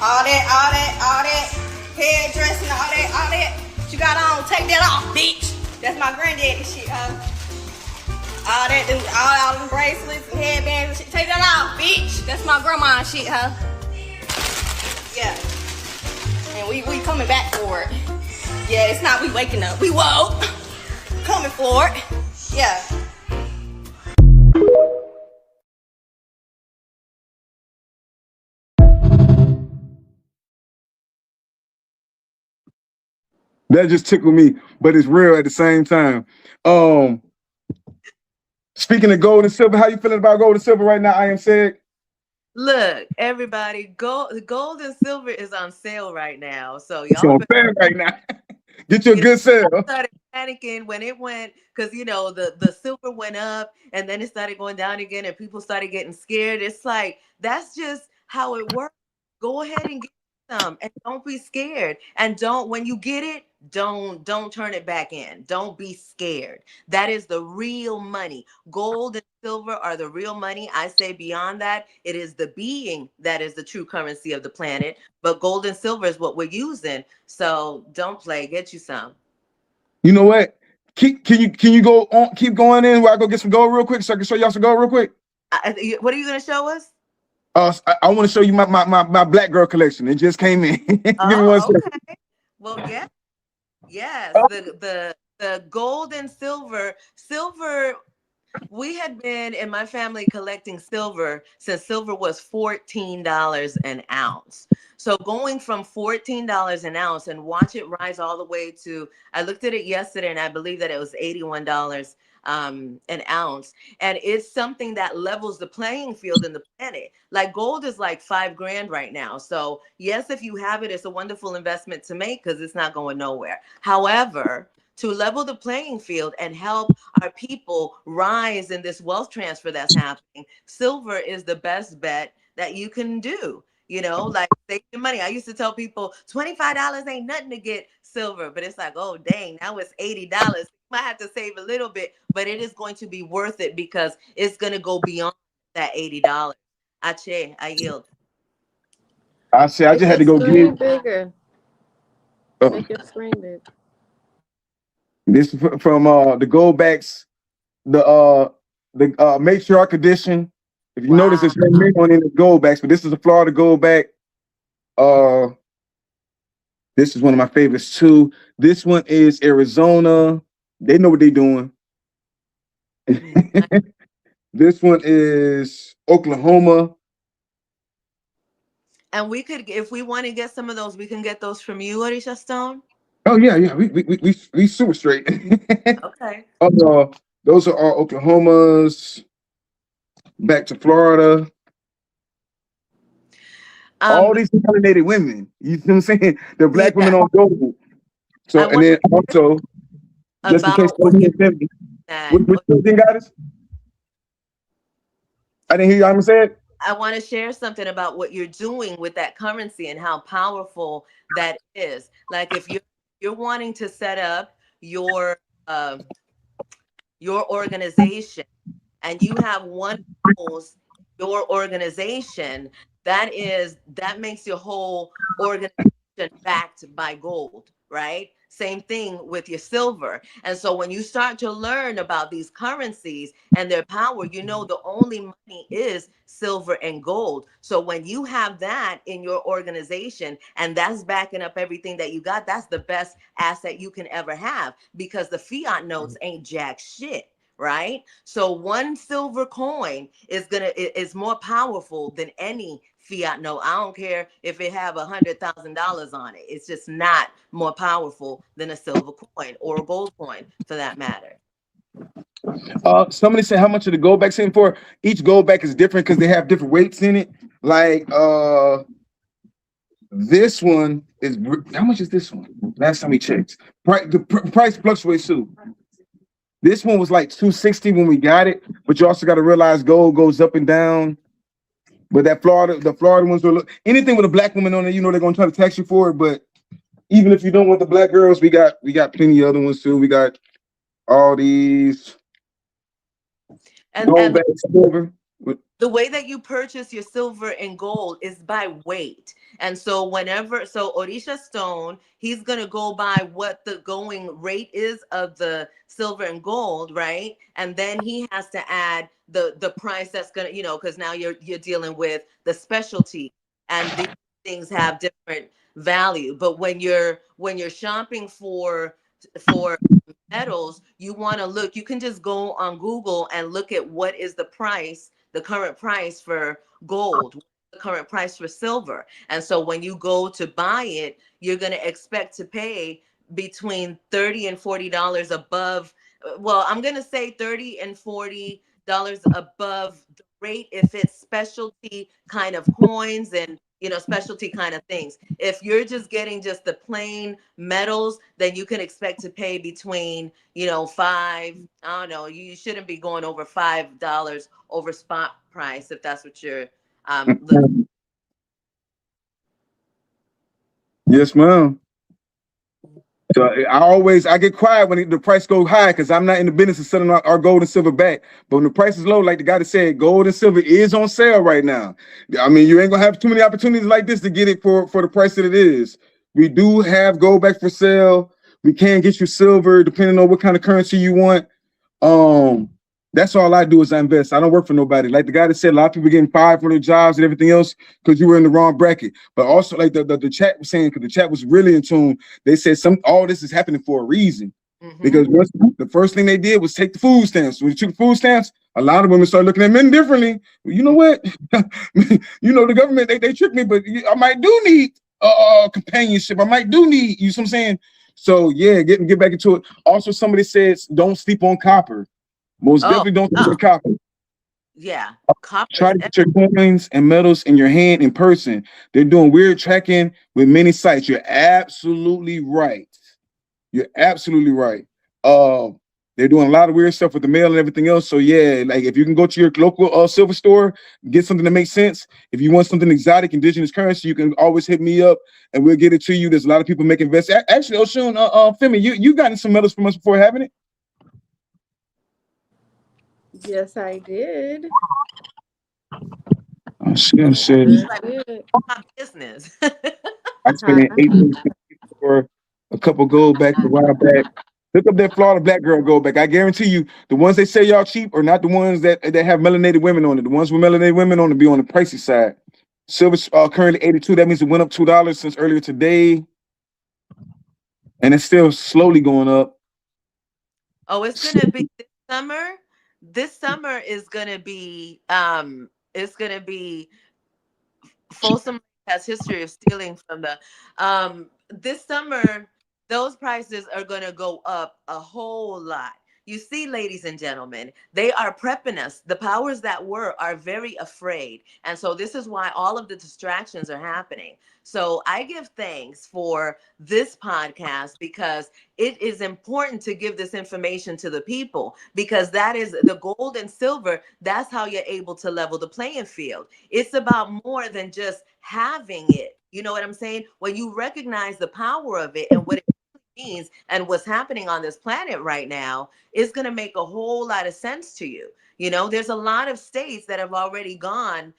All that head dressing, all that. What you got on? Take that off, bitch. That's my granddaddy shit, huh? All them bracelets and headbands and shit. Take that off, bitch. That's my grandma shit, huh? Yeah. And we coming back for it. Yeah, it's not we waking up. We woke. Coming for it. Yeah. That just tickled me, but it's real at the same time. Speaking of gold and silver, how you feeling about gold and silver right now? I am saying. Look, everybody, gold and silver is on sale right now. So It's y'all on sale right now. Get you a good sale. started panicking when it went, because the silver went up and then it started going down again, and people started getting scared. It's like, that's just how it works. Go ahead and get some, and don't be scared. And when you get it, don't turn it back in. Don't be scared. That is the real money. Gold and silver are the real money. I say beyond that, it is the being that is the true currency of the planet. But gold and silver is what we're using. So don't play. Get you some. You know what? Can you go on? Keep going in while I go get some gold real quick, so I can show y'all some gold real quick. What are you going to show us? I want to show you my black girl collection. It just came in. Give me one second. Okay. Well, yeah. Yes, Oh. the gold and silver. We had been in my family collecting silver since silver was $14 an ounce. So going from $14 an ounce and watch it rise all the way to, I looked at it yesterday and I believe that it was $81 an ounce. And it's something that levels the playing field in the planet. Like gold is like $5,000 right now. So yes, if you have it, it's a wonderful investment to make because it's not going nowhere. However, to level the playing field and help our people rise in this wealth transfer that's happening, silver is the best bet that you can do. Like save your money. I used to tell people $25 ain't nothing to get silver, but it's like, oh dang, now it's $80. You might have to save a little bit, but it is going to be worth it because it's going to go beyond that $80. Ache, I yield. I just had to go get bigger. Make your screen big. this from the Goldbacks, the Matriarch edition. If you notice, it's no one in the Goldbacks, but this is a Florida Goldback. This is one of my favorites too. This one is Arizona. They know what they're doing. This one is Oklahoma. And we could, if we want to get some of those, we can get those from you, Orisha Stone. Oh yeah. We super straight. Okay. Those are our Oklahomas. Back to Florida. All these melanated women. You know what I'm saying? They're black women on gold. So and then also just in case what you think, guys? I didn't hear you. I'm saying. I want to share something about what you're doing with that currency and how powerful that is. Like if you're wanting to set up your your organization, and you have one goals, your organization, that makes your whole organization backed by gold, right? Same thing with your silver. And so when you start to learn about these currencies and their power, you know the only money is silver and gold. So when you have that in your organization and that's backing up everything that you got, that's the best asset you can ever have, because the fiat notes ain't jack shit, right? So one silver coin is more powerful than any fiat note. I don't care if it have $100,000 on it. It's just not more powerful than a silver coin or a gold coin for that matter. Somebody said how much of the gold back sitting for? Each gold back is different because they have different weights in it. Like this one is how much is this one? Last time we checked, the price fluctuates too. This one was like 260 when we got it, but you also got to realize gold goes up and down. But the Florida ones will look, anything with a black woman on it, you know they're gonna try to tax you for it. But even if you don't want the black girls, we got plenty of other ones too. We got all these gold back silver. The way that you purchase your silver and gold is by weight. And so Orisha Stone, he's going to go by what the going rate is of the silver and gold, right? And then he has to add the price that's going to, because now you're dealing with the specialty, and these things have different value. But when you're shopping for metals, you want to look, you can just go on Google and look at what is the current price for gold, the current price for silver. And so when you go to buy it, you're going to expect to pay between $30 and $40 above. Well, I'm going to say $30 and $40 above the rate if it's specialty kind of coins and specialty kind of things. If you're just getting just the plain metals, then you can expect to pay between, I don't know, you shouldn't be going over $5 over spot price if that's what you're looking. Yes, ma'am. So I get quiet when the price goes high because I'm not in the business of selling our gold and silver back. But when the price is low, like the guy that said, gold and silver is on sale right now. I mean, you ain't gonna have too many opportunities like this to get it for the price that it is. We do have gold back for sale. We can get you silver depending on what kind of currency you want. That's all I do is I invest. I don't work for nobody. Like the guy that said, a lot of people getting fired from their jobs and everything else because you were in the wrong bracket. But also, like the chat was saying, because the chat was really in tune. They said all this is happening for a reason. Mm-hmm. Because the first thing they did was take the food stamps. When you took the food stamps, a lot of women started looking at men differently. Well, you know what? The government they tricked me, but I might do need companionship. I might do need you. See what I'm saying? So yeah, get back into it. Also, somebody says don't sleep on copper. Most definitely don't sleep on copper. Yeah, copper. Try to get your coins and metals in your hand in person. They're doing weird tracking with many sites. You're absolutely right. You're absolutely right. They're doing a lot of weird stuff with the mail and everything else. So yeah, like if you can go to your local silver store, get something that makes sense. If you want something exotic, indigenous currency, you can always hit me up and we'll get it to you. There's a lot of people making investments. Actually, Oshun, Femi, you gotten some metals from us before, haven't it? Yes, I did. Oh shit. My business. I spent 8 weeks for a couple gold back a while back. Look up that Florida black girl gold back. I guarantee you, the ones they say y'all cheap are not the ones that have melanated women on it. The ones with melanated women on it be on the pricey side. Silver's currently 82. That means it went up $2 since earlier today, and it's still slowly going up. Oh, it's gonna be this summer. This summer is gonna be it's gonna be Folsom has history of stealing from the this summer. Those prices are gonna go up a whole lot. You see, ladies and gentlemen, they are prepping us. The powers that were are very afraid. And so this is why all of the distractions are happening. So I give thanks for this podcast because it is important to give this information to the people, because that is the gold and silver. That's how you're able to level the playing field. It's about more than just having it. You know what I'm saying? When you recognize the power of it and what it means and what's happening on this planet right now, is going to make a whole lot of sense to you. You know, there's a lot of states that have already gone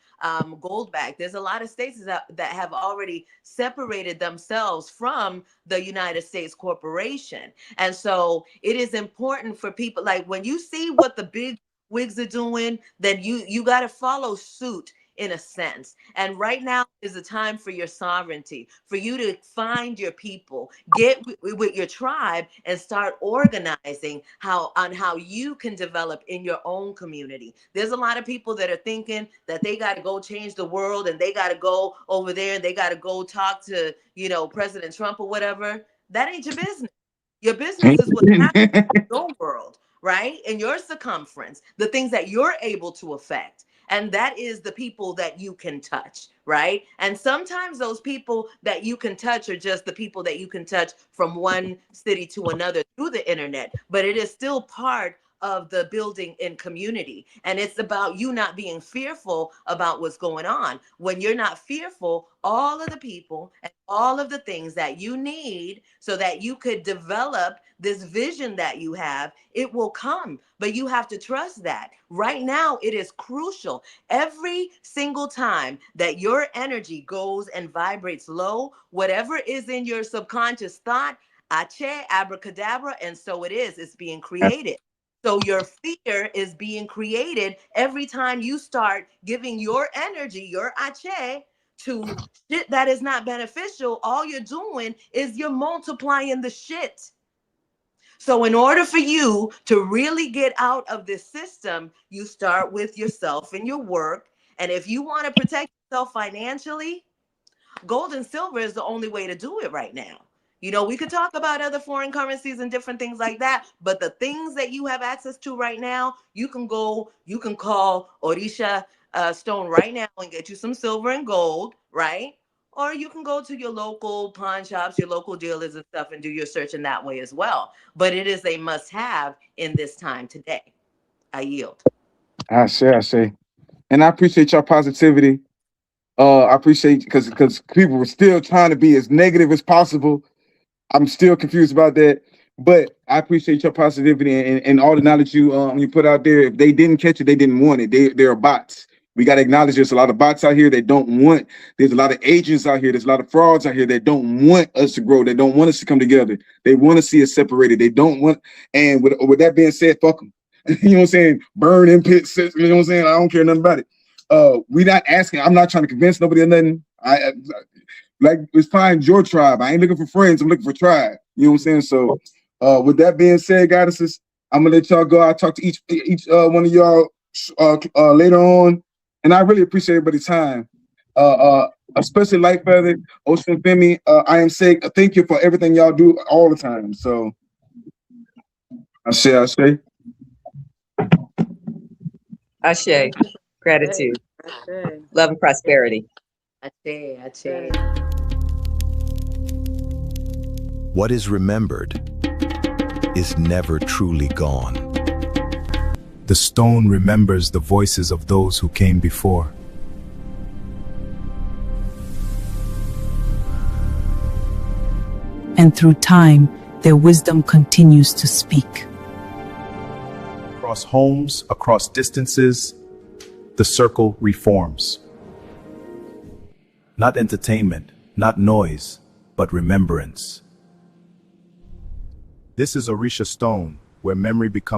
gold back. There's a lot of states that have already separated themselves from the United States corporation. And so it is important for people, like when you see what the big wigs are doing, then you got to follow suit in a sense. And right now is the time for your sovereignty, for you to find your people, get with your tribe and start organizing on how you can develop in your own community. There's a lot of people that are thinking that they got to go change the world and they got to go over there and they got to go talk to, you know, President Trump or whatever. That ain't your business. Your business is what happens in your world, right? In your circumference, the things that you're able to affect. And that is the people that you can touch, right? And sometimes those people that you can touch are just the people that you can touch from one city to another through the internet. But it is still part of the building in community. And it's about you not being fearful about what's going on. When you're not fearful, all of the people and all of the things that you need so that you could develop this vision that you have, it will come. But you have to trust that. Right now, it is crucial. Every single time that your energy goes and vibrates low, whatever is in your subconscious thought, ache, abracadabra, and so it is. It's being created. So your fear is being created every time you start giving your energy, your ache, to shit that is not beneficial. All you're doing is you're multiplying the shit. So in order for you to really get out of this system, you start with yourself and your work. And if you want to protect yourself financially, gold and silver is the only way to do it right now. You know, we could talk about other foreign currencies and different things like that, but the things that you have access to right now, you can call Orisha Stone right now and get you some silver and gold, right? Or you can go to your local pawn shops, your local dealers and stuff and do your search in that way as well. But it is a must-have in this time today. I yield. I say. And I appreciate your positivity. I appreciate because people were still trying to be as negative as possible. I'm still confused about that, but I appreciate your positivity and all the knowledge you put out there. If they didn't catch it, they didn't want it. They're bots. We got to acknowledge there's a lot of bots out here that don't want. There's a lot of agents out here. There's a lot of frauds out here that don't want us to grow. They don't want us to come together. They want to see us separated. They don't want. And with that being said, fuck them. You know what I'm saying? Burn in pits. You know what I'm saying? I don't care nothing about it. We not asking. I'm not trying to convince nobody or nothing. Like, it's fine, your tribe. I ain't looking for friends. I'm looking for tribe. You know what I'm saying? So, with that being said, goddesses, I'm gonna let y'all go. I'll talk to each one of y'all later on, and I really appreciate everybody's time. Especially Light Feather, Ocean Femi, I am sick. Thank you for everything y'all do all the time. So, I say. Ashe. Gratitude. Love and prosperity. Ashe. What is remembered is never truly gone. The stone remembers the voices of those who came before. And through time, their wisdom continues to speak. Across homes, across distances, the circle reforms. Not entertainment, not noise, but remembrance. This is Orisha Stone, where memory becomes